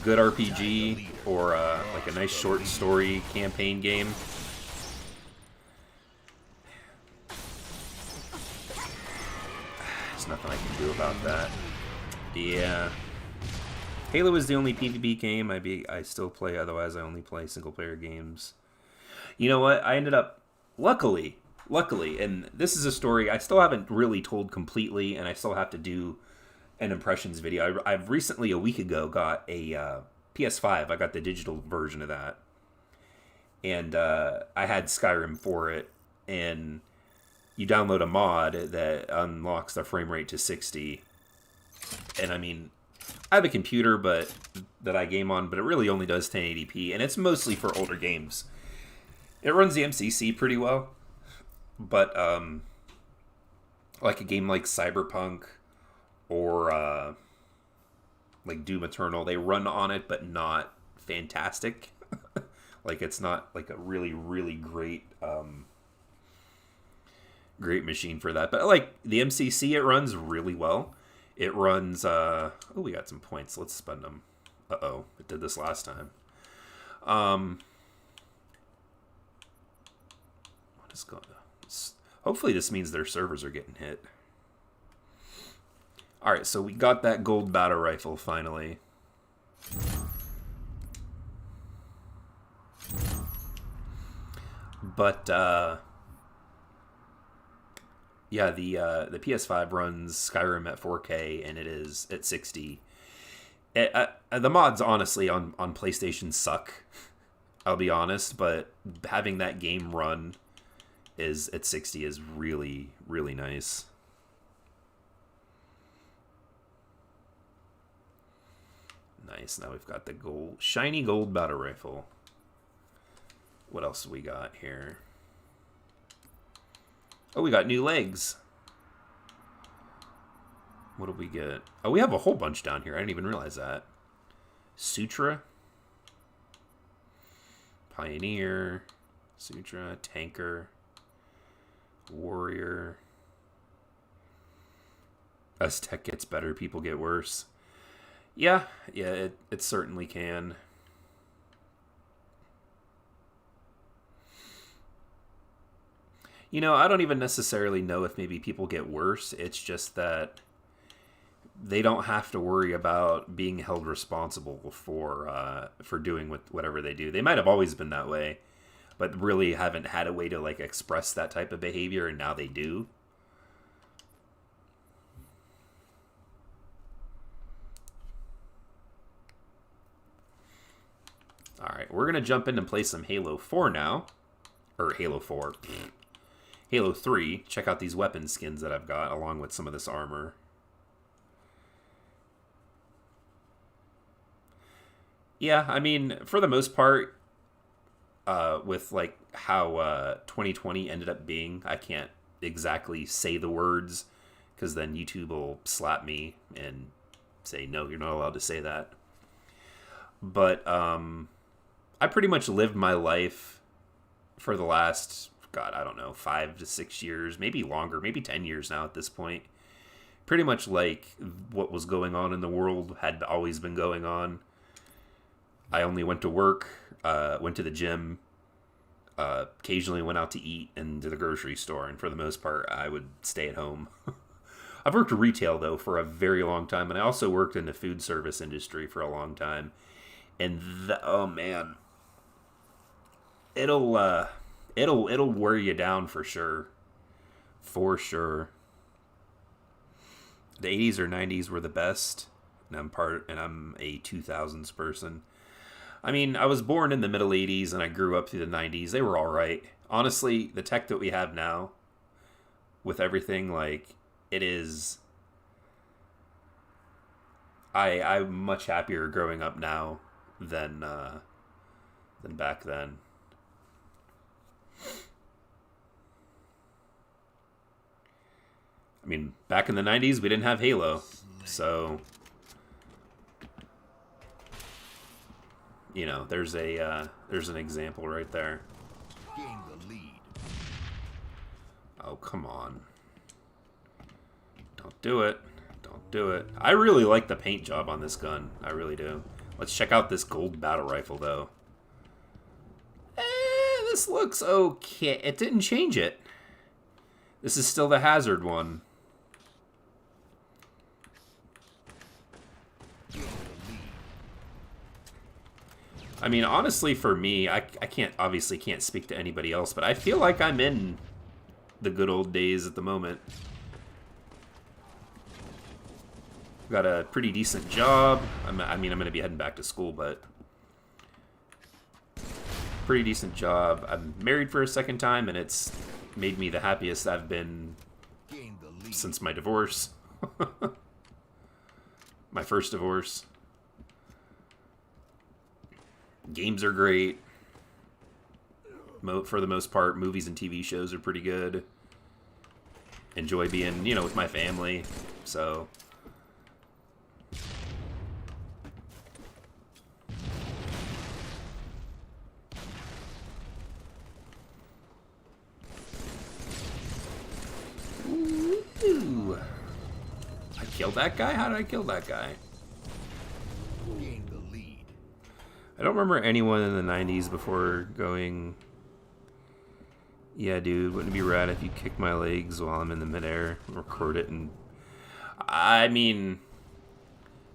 good RPG or like a nice short story campaign game. There's nothing I can do about that. Yeah. Halo is the only PvP game I still play, otherwise I only play single player games. You know what? I ended up luckily, and this is a story I still haven't really told completely, and I still have to do an impressions video. I've recently, a week ago, got a PS5. I got the digital version of that. And I had Skyrim for it. And you download a mod that unlocks the frame rate to 60. And I mean, I have a computer that I game on, but it really only does 1080p. And it's mostly for older games. It runs the MCC pretty well. But like a game like Cyberpunk or like Doom Eternal, they run on it, but not fantastic. Like, it's not like a really, really great great machine for that. But like the MCC, it runs really well. It runs oh, we got some points. Let's spend them. Uh-oh, it did this last time. What is going on? Hopefully this means their servers are getting hit. Alright, so we got that gold battle rifle finally. But, yeah, the PS5 runs Skyrim at 4K, and it is at 60. The mods, honestly, on PlayStation suck. I'll be honest, but having that game run is at 60 is really, really nice. Nice. Now we've got the shiny gold battle rifle. What else do we got here? Oh, we got new legs. What do we get? Oh, we have a whole bunch down here. I didn't even realize that. Sutra. Pioneer. Sutra. Tanker. Warrior. As tech gets better, people get worse. Yeah, it certainly can. You know, I don't even necessarily know if maybe people get worse. It's just that they don't have to worry about being held responsible for doing whatever they do. They might have always been that way, but really haven't had a way to like express that type of behavior, and now they do. Alright, we're going to jump in and play some Halo 4 now. or Halo 4. Halo 3, check out these weapon skins that I've got, along with some of this armor. Yeah, I mean, for the most part, with like how 2020 ended up being, I can't exactly say the words, because then YouTube will slap me and say, no, you're not allowed to say that. But I pretty much lived my life for the last, God, I don't know, 5 to 6 years, maybe longer, maybe 10 years now at this point. Pretty much like what was going on in the world had always been going on. I only went to work, went to the gym, occasionally went out to eat and to the grocery store, and for the most part, I would stay at home. I've worked retail, though, for a very long time, and I also worked in the food service industry for a long time. And, oh, man. It'll wear you down for sure. For sure. The 80s or 90s were the best, and I'm a 2000s person. I mean, I was born in the middle 80s, and I grew up through the 90s. They were all right. Honestly, the tech that we have now, with everything, like, it is... I'm much happier growing up now than back then. I mean, back in the 90s, we didn't have Halo, so... You know, there's an example right there. Gain the lead. Oh, come on. Don't do it. Don't do it. I really like the paint job on this gun. I really do. Let's check out this gold battle rifle, though. This looks okay. It didn't change it. This is still the Hazard one. I mean, honestly, for me, I obviously can't speak to anybody else, but I feel like I'm in the good old days at the moment. Got a pretty decent job. I mean, I'm going to be heading back to school, but pretty decent job. I'm married for a second time, and it's made me the happiest I've been since my divorce. My first divorce. Games are great. For the most part, movies and TV shows are pretty good. Enjoy being, with my family. So... Ooh. I killed that guy? How did I kill that guy? I don't remember anyone in the 90s before going, yeah, dude, wouldn't it be rad if you kicked my legs while I'm in the midair and record it? And I mean,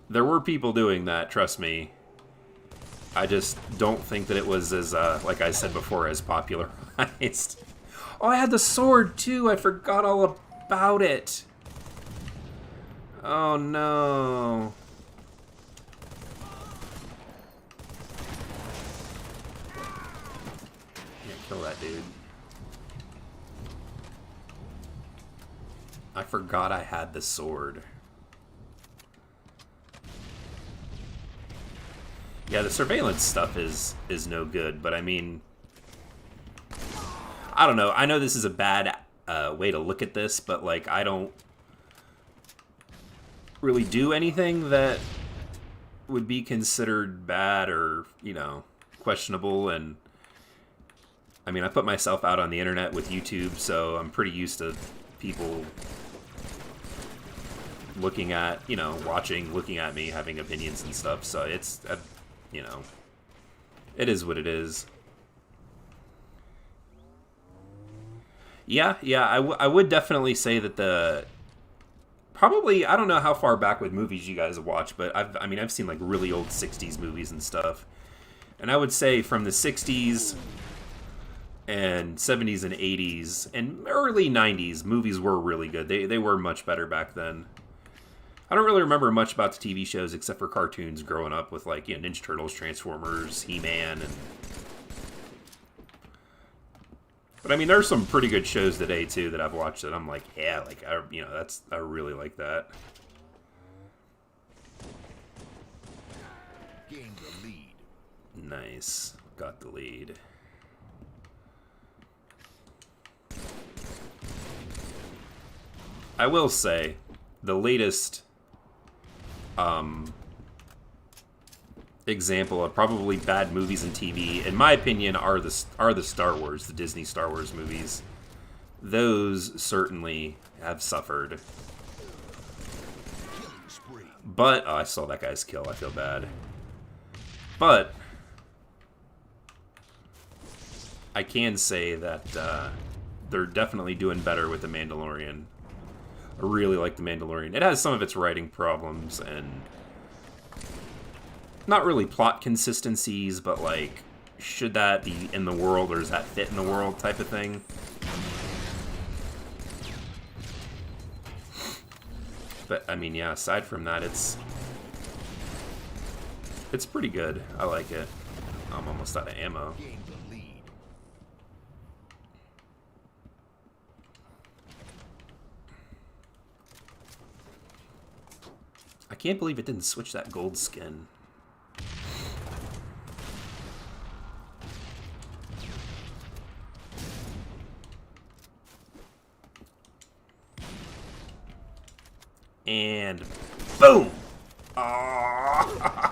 there were people doing that, trust me. I just don't think that it was as, like I said before, as popularized. Oh, I had the sword, too. I forgot all about it. Oh, no. Kill that dude. I forgot I had the sword. Yeah, the surveillance stuff is no good, but I mean, I don't know. I know this is a bad way to look at this, but like, I don't really do anything that would be considered bad or, questionable. And I mean, I put myself out on the internet with YouTube, so I'm pretty used to people looking at, looking at me, having opinions and stuff. So it's, it is what it is. Yeah, I would definitely say that probably, I don't know how far back with movies you guys watch, but I've seen like really old 60s movies and stuff. And I would say from the 60s and 70s and 80s and early 90s, movies were really good. They were much better back then. I don't really remember much about the TV shows except for cartoons growing up with like, Ninja Turtles, Transformers, He-Man, and But I mean, there's some pretty good shows today too that I've watched that I'm like, yeah, like I really like that. Gain the lead. Nice, got the lead. I will say, the latest example of probably bad movies and TV, in my opinion, are the Star Wars, the Disney Star Wars movies. Those certainly have suffered. But oh, I saw that guy's kill. I feel bad. But I can say that they're definitely doing better with The Mandalorian. I really like The Mandalorian. It has some of its writing problems and not really plot consistencies, but like, should that be in the world or does that fit in the world type of thing. But I mean, yeah, aside from that, it's pretty good. I like it. I'm almost out of ammo. Gain the lead. I can't believe it didn't switch that gold skin. And boom! Aww.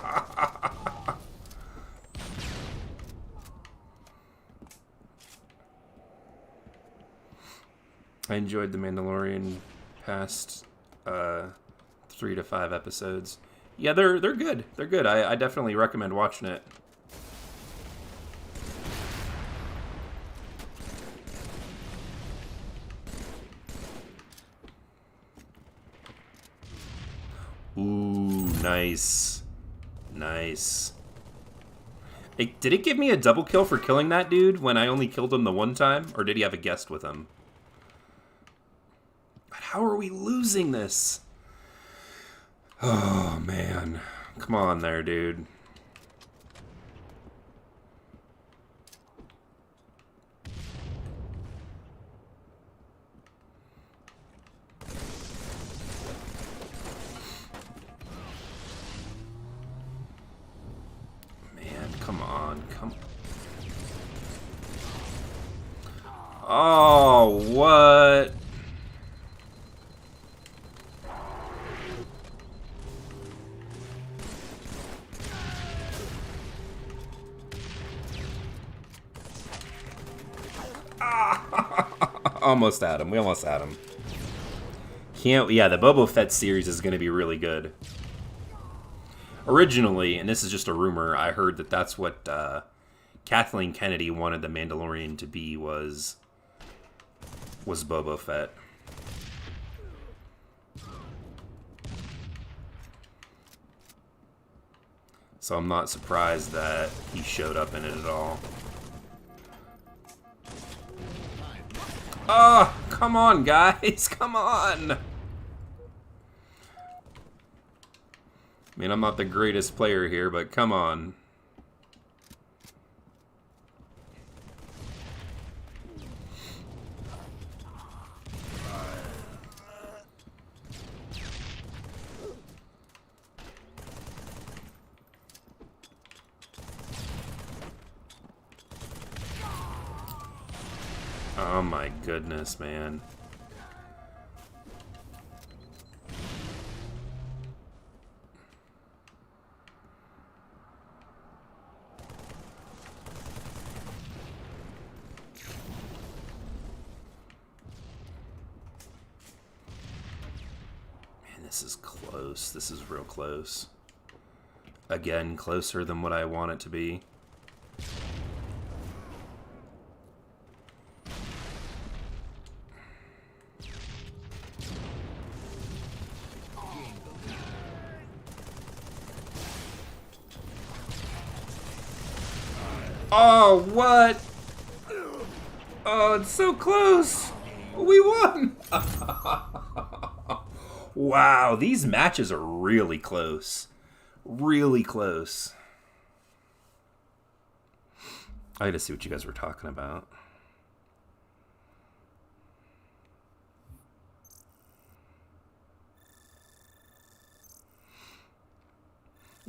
I enjoyed The Mandalorian past 3 to 5 episodes. Yeah, they're good. They're good. I definitely recommend watching it. Ooh, nice. Nice. Hey, did it give me a double kill for killing that dude when I only killed him the one time? Or did he have a guest with him? But how are we losing this? Oh, man. Come on there, dude. Come on, come. Oh, what? Almost had him. We almost had him. Can't. Yeah, the Boba Fett series is going to be really good. Originally, and this is just a rumor, I heard that that's what Kathleen Kennedy wanted the Mandalorian to be was Boba Fett. So I'm not surprised that he showed up in it at all. Oh, come on, guys, come on! I mean, I'm not the greatest player here, but come on. Oh my goodness, man. This is close. This is real close. Again, closer than what I want it to be. Oh, what? Oh, it's so close. We won. Wow, these matches are really close. Really close. I had to see what you guys were talking about.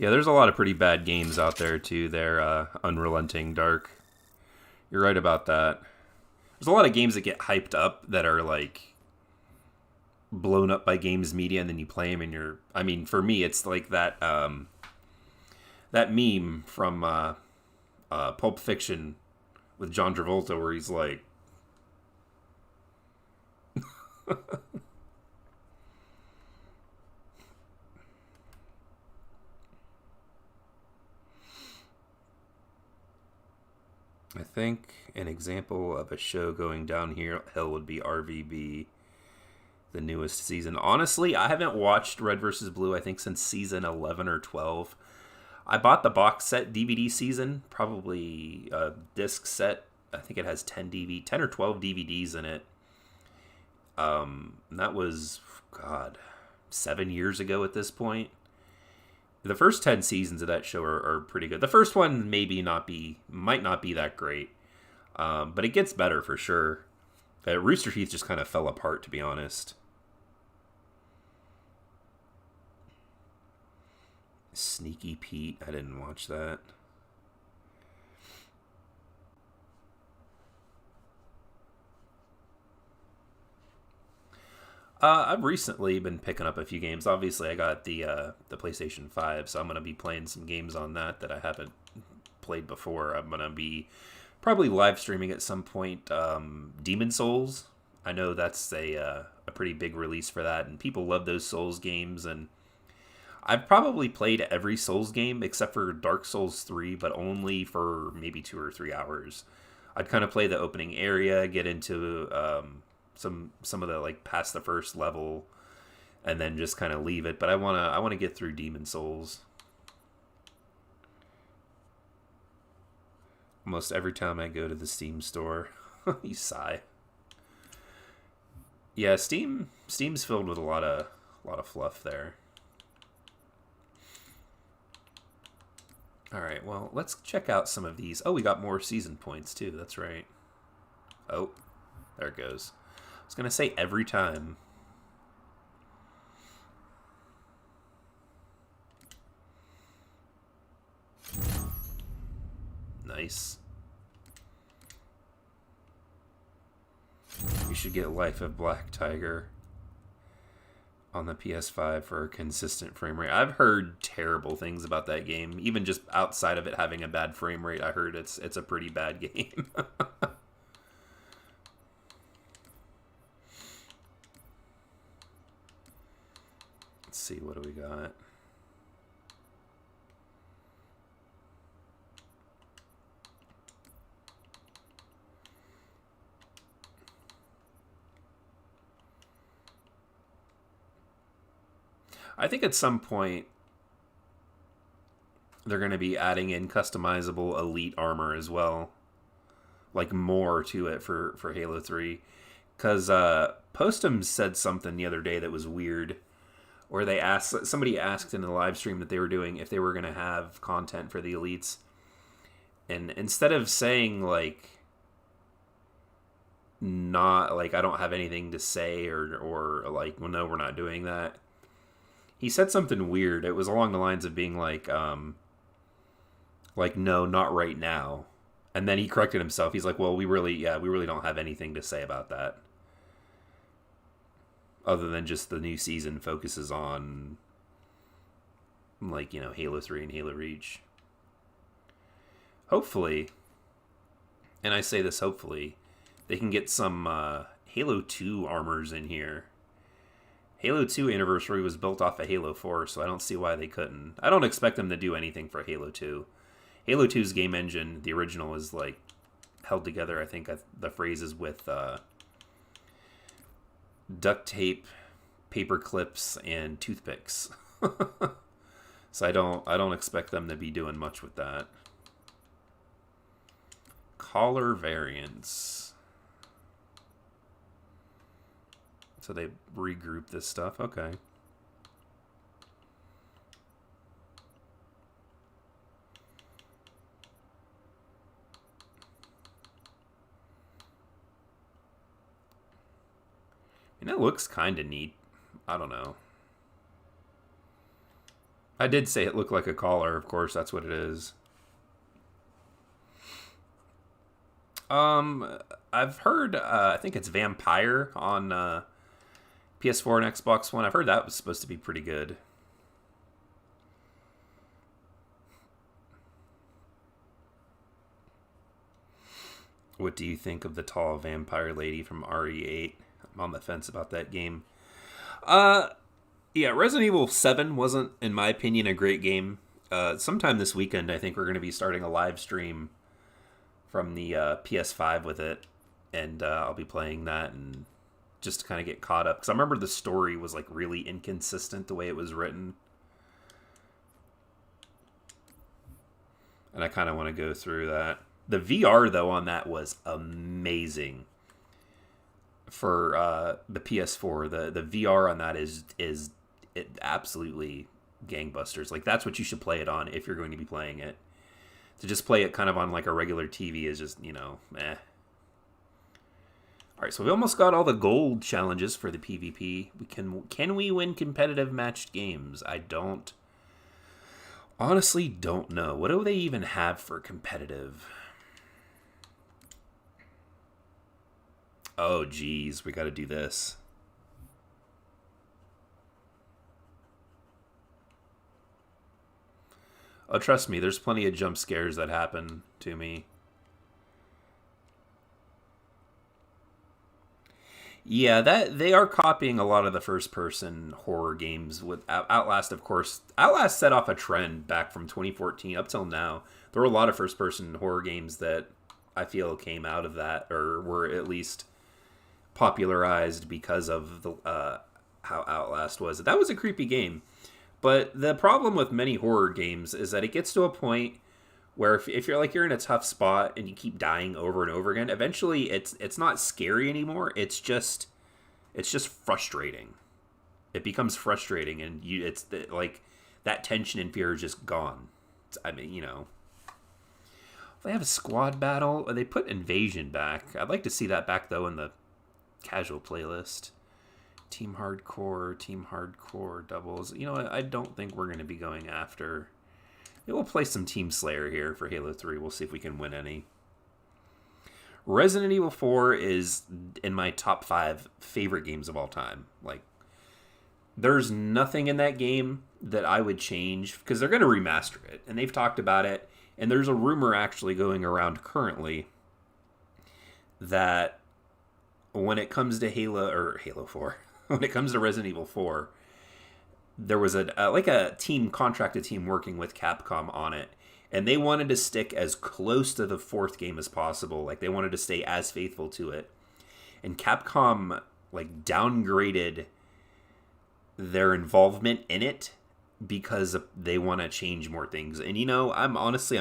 Yeah, there's a lot of pretty bad games out there too. They're unrelenting dark. You're right about that. There's a lot of games that get hyped up that are like blown up by games media, and then you play them, and you're. I mean, for me, it's like that that meme from Pulp Fiction with John Travolta, where he's like. I think an example of a show going downhill would be RVB, the newest season. Honestly, I haven't watched Red vs. Blue, I think, since season 11 or 12. I bought the box set DVD season, probably a disc set. I think it has 10 or 12 DVDs in it. That was, God, 7 years ago at this point. The first 10 seasons of that show are pretty good. The first one might not be that great, but it gets better for sure. Rooster Teeth just kind of fell apart, to be honest. Sneaky Pete, I didn't watch that. I've recently been picking up a few games. Obviously, I got the PlayStation 5, so I'm going to be playing some games on that I haven't played before. I'm going to be probably live streaming at some point. Demon Souls. I know that's a pretty big release for that, and people love those Souls games. And I've probably played every Souls game except for Dark Souls 3, but only for maybe 2 or 3 hours. I'd kind of play the opening area, get into some of the like past the first level, and then just kind of leave it. But I wanna get through Demon Souls. Almost every time I go to the Steam store, you sigh. Yeah, Steam's filled with a lot of fluff there. All right, well, let's check out some of these. Oh, we got more season points too. That's right. Oh, there it goes. I was going to say every time. Nice. You should get Life of Black Tiger on the PS5 for a consistent frame rate. I've heard terrible things about that game. Even just outside of it having a bad frame rate, I heard it's a pretty bad game. Let's see, what do we got? I think at some point they're going to be adding in customizable elite armor as well. Like more to it for Halo 3. Because Postum said something the other day that was weird. Where somebody asked in the live stream that they were doing if they were going to have content for the elites. And instead of saying like, not like I don't have anything to say or like, well, no, we're not doing that. He said something weird. It was along the lines of being like, no, not right now. And then he corrected himself. He's like, well, we really don't have anything to say about that. Other than just the new season focuses on, like, Halo 3 and Halo Reach. Hopefully, and I say this hopefully, they can get some Halo 2 armors in here. Halo 2 Anniversary was built off of Halo 4, so I don't see why they couldn't. I don't expect them to do anything for Halo 2. Halo 2's game engine, the original, is like held together, I think the phrase is with duct tape, paper clips, and toothpicks. So I don't expect them to be doing much with that. Collar variants. So they regroup this stuff. Okay. And it looks kind of neat. I don't know. I did say it looked like a collar. Of course, that's what it is. I've heard. I think it's Vampire on PS4 and Xbox One. I've heard that was supposed to be pretty good. What do you think of the tall vampire lady from RE8? I'm on the fence about that game. Yeah, Resident Evil 7 wasn't, in my opinion, a great game. Sometime this weekend, I think we're going to be starting a live stream from the PS5 with it, and I'll be playing that and just to kind of get caught up. Because I remember the story was like really inconsistent the way it was written. And I kind of want to go through that. The VR, though, on that was amazing. For the PS4, the VR on that is it absolutely gangbusters. Like, that's what you should play it on if you're going to be playing it. To just play it kind of on like a regular TV is just, you know, meh. All right, so we almost got all the gold challenges for the PvP. Can we win competitive matched games? I honestly don't know. What do they even have for competitive? Oh, geez, we got to do this. Oh, trust me, there's plenty of jump scares that happen to me. Yeah, that they are copying a lot of the first-person horror games with Outlast, of course. Outlast set off a trend back from 2014 up till now. There were a lot of first-person horror games that I feel came out of that, or were at least popularized because of the how Outlast was. That was a creepy game. But the problem with many horror games is that it gets to a point where if you're in a tough spot and you keep dying over and over again, eventually it's not scary anymore. It's just frustrating. It becomes frustrating, and like that tension and fear is just gone. I mean, you know, if they have a squad battle, they put Invasion back. I'd like to see that back though in the casual playlist. Team Hardcore doubles. You know what? I don't think we're going to be going after. We'll play some Team Slayer here for Halo 3. We'll see if we can win any. Resident Evil 4 is in my top 5 favorite games of all time. Like, there's nothing in that game that I would change, because they're going to remaster it, and they've talked about it, and there's a rumor actually going around currently that when it comes to Halo 4, when it comes to Resident Evil 4, there was a contracted team working with Capcom on it, and they wanted to stick as close to the 4th game as possible. Like, they wanted to stay as faithful to it. And Capcom, like, downgraded their involvement in it because they want to change more things. And, you know, I'm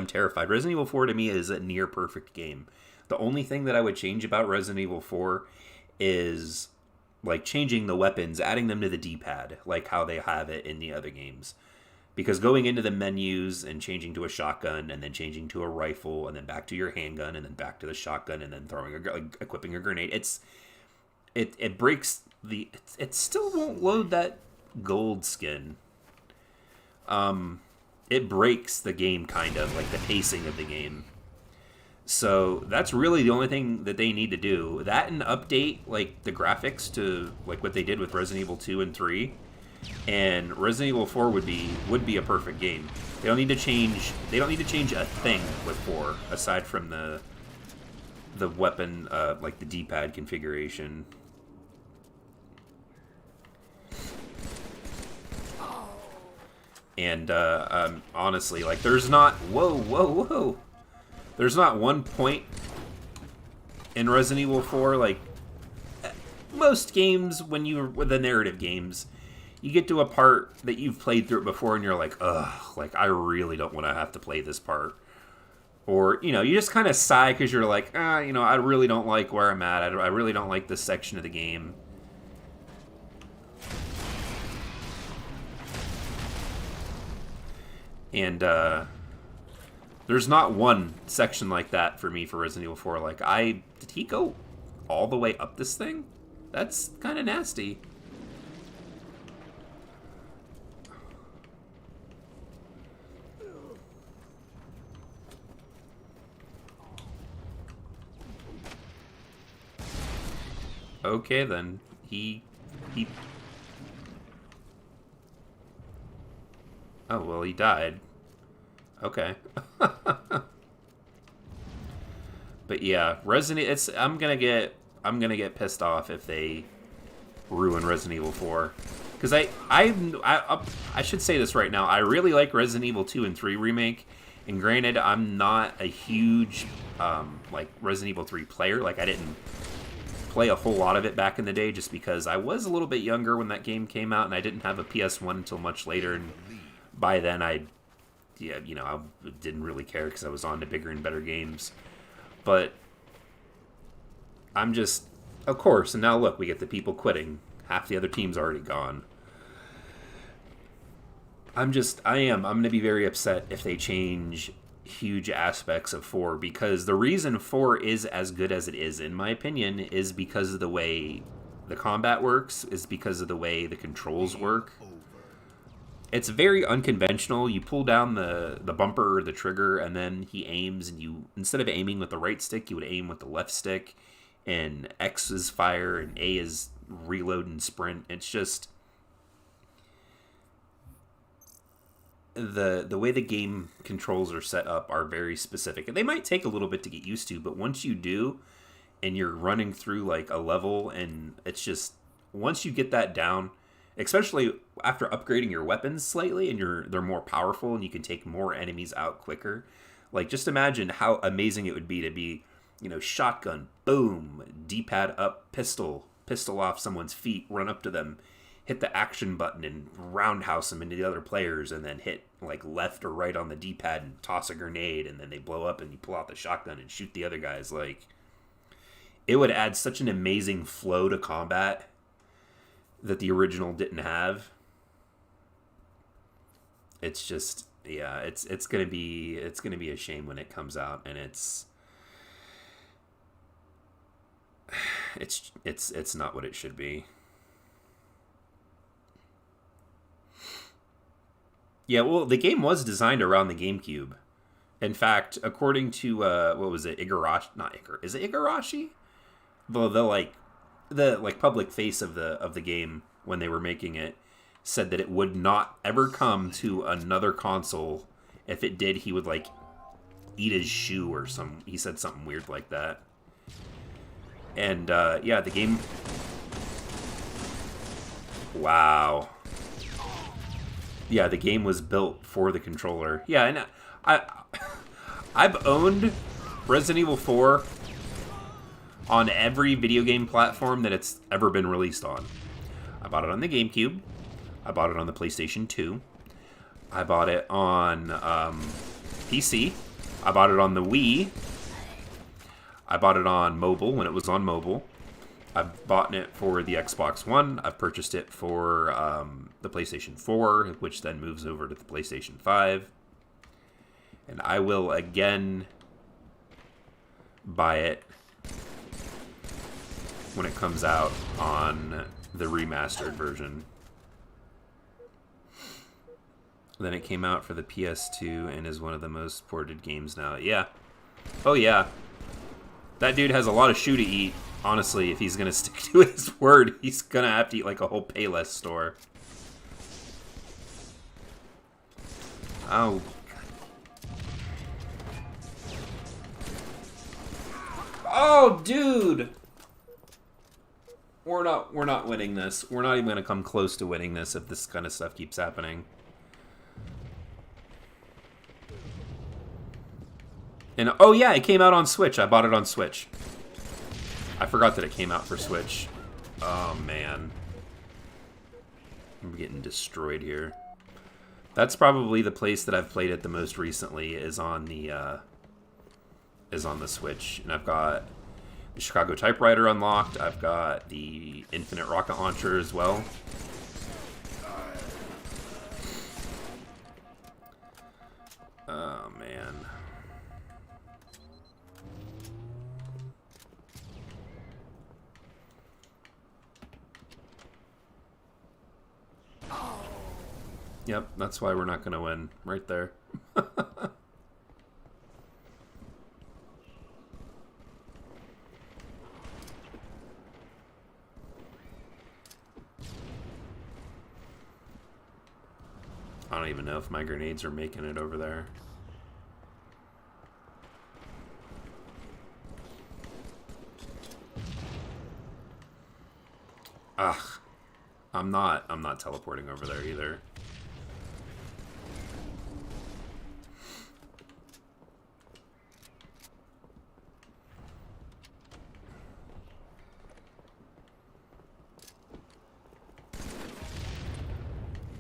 terrified. Resident Evil 4 to me is a near perfect game. The only thing that I would change about Resident Evil 4 is like changing the weapons, adding them to the D-pad, like how they have it in the other games. Because going into the menus and changing to a shotgun, and then changing to a rifle, and then back to your handgun, and then back to the shotgun, and then equipping a grenade, it breaks it still won't load that gold skin. It breaks the game, kind of like the pacing of the game. So that's really the only thing that they need to do. That and update like the graphics to like what they did with Resident Evil 2 and 3. And Resident Evil 4 would be a perfect game. They don't need to change a thing with 4 aside from the weapon like the D-pad configuration. And honestly, like there's not there's not one point in Resident Evil 4, like most games, with the narrative games, you get to a part that you've played through it before and you're like, ugh, like I really don't want to have to play this part. Or, you know, you just kind of sigh because you're like, you know, I really don't like where I'm at. I really don't like this section of the game. And, there's not one section like that for me for Resident Evil 4. Like, did he go all the way up this thing? That's kind of nasty. Okay, then. He... Oh, well, he died. Okay. But yeah, I'm gonna get pissed off if they ruin Resident Evil 4. Because I should say this right now. I really like Resident Evil 2 and 3 Remake. And granted, I'm not a huge, like, Resident Evil 3 player. Like, I didn't play a whole lot of it back in the day just because I was a little bit younger when that game came out, and I didn't have a PS1 until much later. And by then, I didn't really care because I was on to bigger and better games. But I'm just, of course, and now look, we get the people quitting. Half the other team's already gone. I'm going to be very upset if they change huge aspects of 4, because the reason 4 is as good as it is, in my opinion, is because of the way the combat works, is because of the way the controls work. It's very unconventional. You pull down the bumper or the trigger, and then he aims, and you, instead of aiming with the right stick, you would aim with the left stick, and X is fire, and A is reload and sprint. It's just... The way the game controls are set up are very specific. And they might take a little bit to get used to, but once you do, and you're running through like a level, and it's just, once you get that down, especially after upgrading your weapons slightly, and they're more powerful, and you can take more enemies out quicker. Like, just imagine how amazing it would be to be, shotgun, boom, D-pad up, pistol off someone's feet, run up to them, hit the action button and roundhouse them into the other players, and then hit like left or right on the D-pad and toss a grenade, and then they blow up and you pull out the shotgun and shoot the other guys. Like, it would add such an amazing flow to combat that the original didn't have. It's just, yeah, it's gonna be a shame when it comes out, and it's not what it should be. Yeah, well, the game was designed around the GameCube. In fact, according to what was it, is it Igarashi? The public face of the game when they were making it said that it would not ever come to another console. If it did, he would like eat his shoe or he said something weird like that. And yeah, the game. Wow. Yeah, the game was built for the controller. Yeah, and I've owned Resident Evil 4 on every video game platform that it's ever been released on. I bought it on the GameCube. I bought it on the PlayStation 2. I bought it on PC. I bought it on the Wii. I bought it on mobile when it was on mobile. I've bought it for the Xbox One. I've purchased it for the PlayStation 4, which then moves over to the PlayStation 5. And I will again buy it when it comes out on the remastered version. Then it came out for the PS2 and is one of the most ported games now. Yeah. Oh, yeah. That dude has a lot of shoe to eat. Honestly, if he's going to stick to his word, he's going to have to eat like a whole Payless store. Oh. Oh, dude! We're not winning this. We're not even going to come close to winning this if this kind of stuff keeps happening. And oh yeah, it came out on Switch. I bought it on Switch. I forgot that it came out for Switch. Oh man. I'm getting destroyed here. That's probably the place that I've played it the most recently is on the Switch. And I've got the Chicago Typewriter unlocked. I've got the Infinite Rocket Launcher as well. Oh man. Yep, that's why we're not going to win. Right there. I don't even know if my grenades are making it over there. Ugh. I'm not teleporting over there either.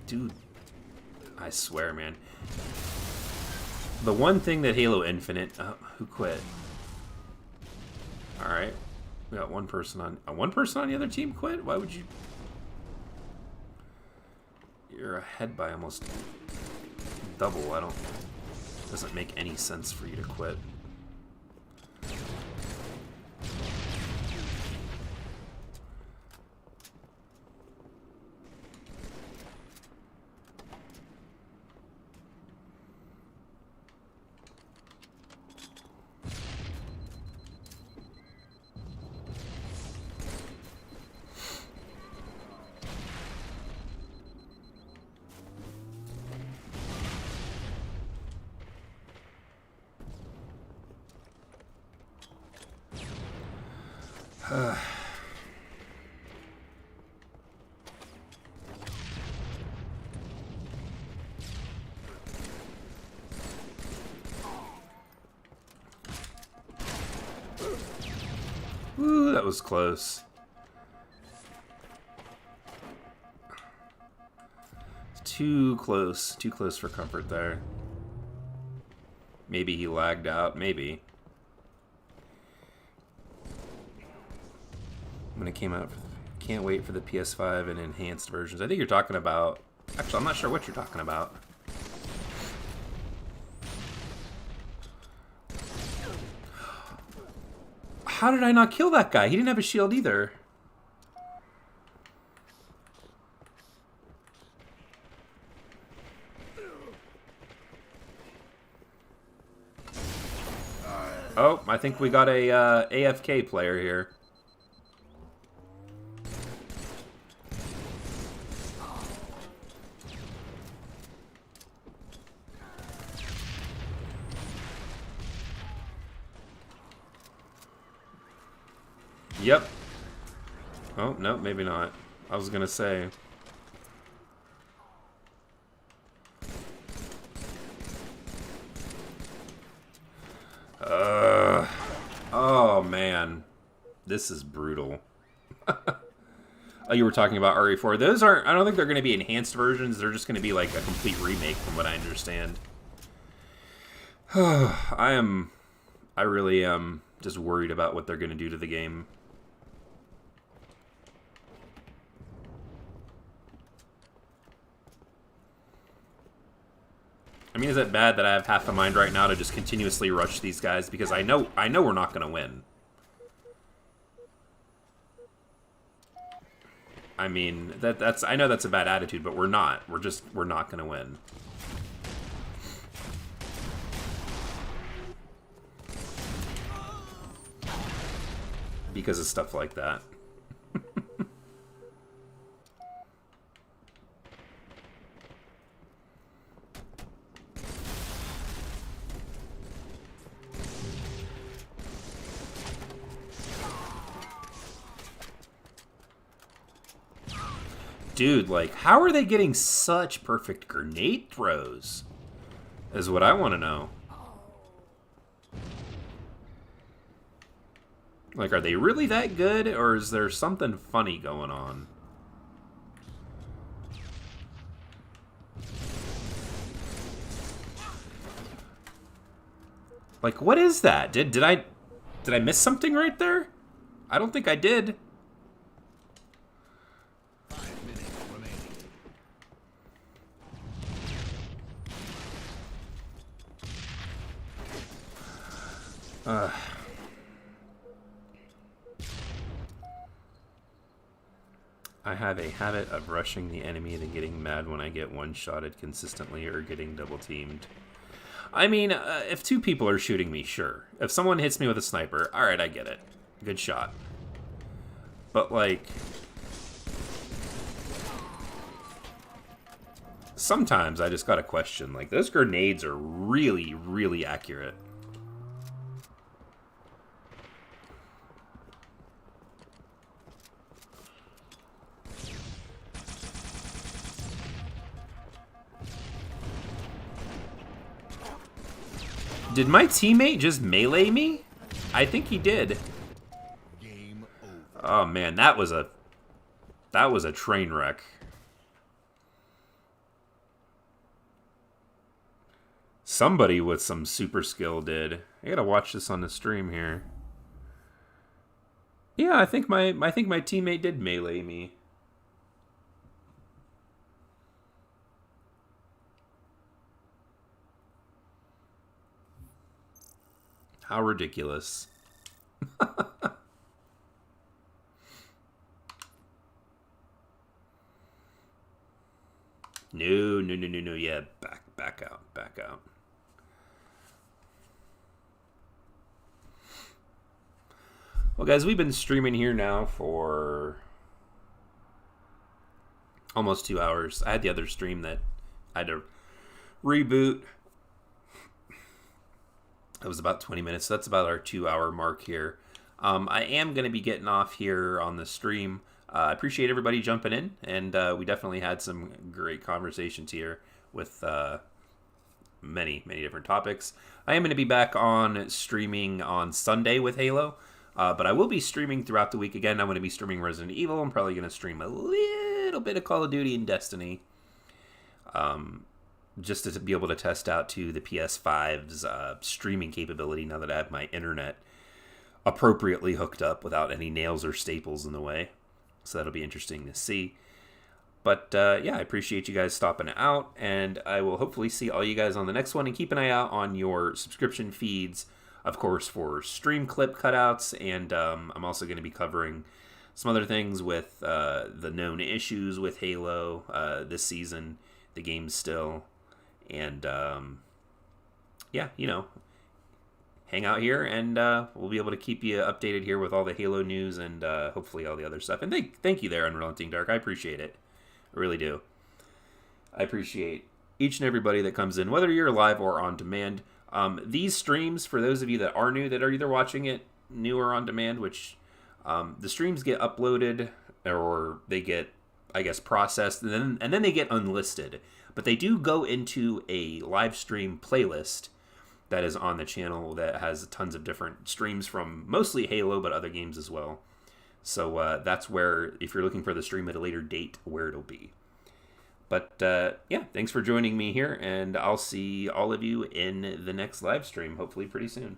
Dude, I swear, man. The one thing that Halo Infinite... who quit? Alright. We got one person on the other team quit? Why would you... You're ahead by almost double. Doesn't make any sense for you to quit. Ooh, that was close. Too close for comfort there. Maybe he lagged out, maybe. When it came out, can't wait for the PS5 and enhanced versions. I think you're talking about... Actually, I'm not sure what you're talking about. How did I not kill that guy? He didn't have a shield either. Oh, I think we got a AFK player here. Yep. Oh, no, maybe not. I was gonna say. Oh, man. This is brutal. Oh, you were talking about RE4. Those aren't... I don't think they're going to be enhanced versions. They're just going to be like a complete remake from what I understand. I really am just worried about what they're going to do to the game. I mean, is it bad that I have half a mind right now to just continuously rush these guys? Because I know we're not going to win. I mean, I know that's a bad attitude, but we're not. We're not going to win. Because of stuff like that. Dude, like, how are they getting such perfect grenade throws? Is what I want to know. Like, are they really that good, or is there something funny going on? Like, what is that? Did I miss something right there? I don't think I did. I have a habit of rushing the enemy and getting mad when I get one-shotted consistently or getting double-teamed. I mean, if two people are shooting me, sure. If someone hits me with a sniper, alright, I get it. Good shot. But, like... sometimes I just got a question. Like, those grenades are really, really accurate. Did my teammate just melee me? I think he did. Game over. Oh man, that was a train wreck. Somebody with some super skill did. I gotta watch this on the stream here. Yeah, I think my teammate did melee me. How ridiculous. No. Yeah, back out. Well, guys, we've been streaming here now for almost 2 hours. I had the other stream that I had to reboot. It was about 20 minutes. So that's about our 2-hour mark here. I am going to be getting off here on the stream. I appreciate everybody jumping in, and we definitely had some great conversations here with many different topics. I am going to be back on streaming on Sunday with Halo, but I will be streaming throughout the week again. I'm going to be streaming Resident Evil. I'm probably going to stream a little bit of Call of Duty and Destiny. Just to be able to test out to the PS5's streaming capability now that I have my internet appropriately hooked up without any nails or staples in the way. So that'll be interesting to see. But yeah, I appreciate you guys stopping out, and I will hopefully see all you guys on the next one. And keep an eye out on your subscription feeds, of course, for stream clip cutouts. And I'm also going to be covering some other things with the known issues with Halo this season. The game's still... And, yeah, you know, hang out here, and we'll be able to keep you updated here with all the Halo news and hopefully all the other stuff. And thank you there, Unrelenting Dark. I appreciate it. I really do. I appreciate each and everybody that comes in, whether you're live or on demand. These streams, for those of you that are new, that are either watching it new or on demand, which the streams get uploaded or they get, I guess, processed, and then they get unlisted. But they do go into a live stream playlist that is on the channel that has tons of different streams from mostly Halo, but other games as well. So that's where, if you're looking for the stream at a later date, where it'll be. But yeah, thanks for joining me here, and I'll see all of you in the next live stream, hopefully pretty soon.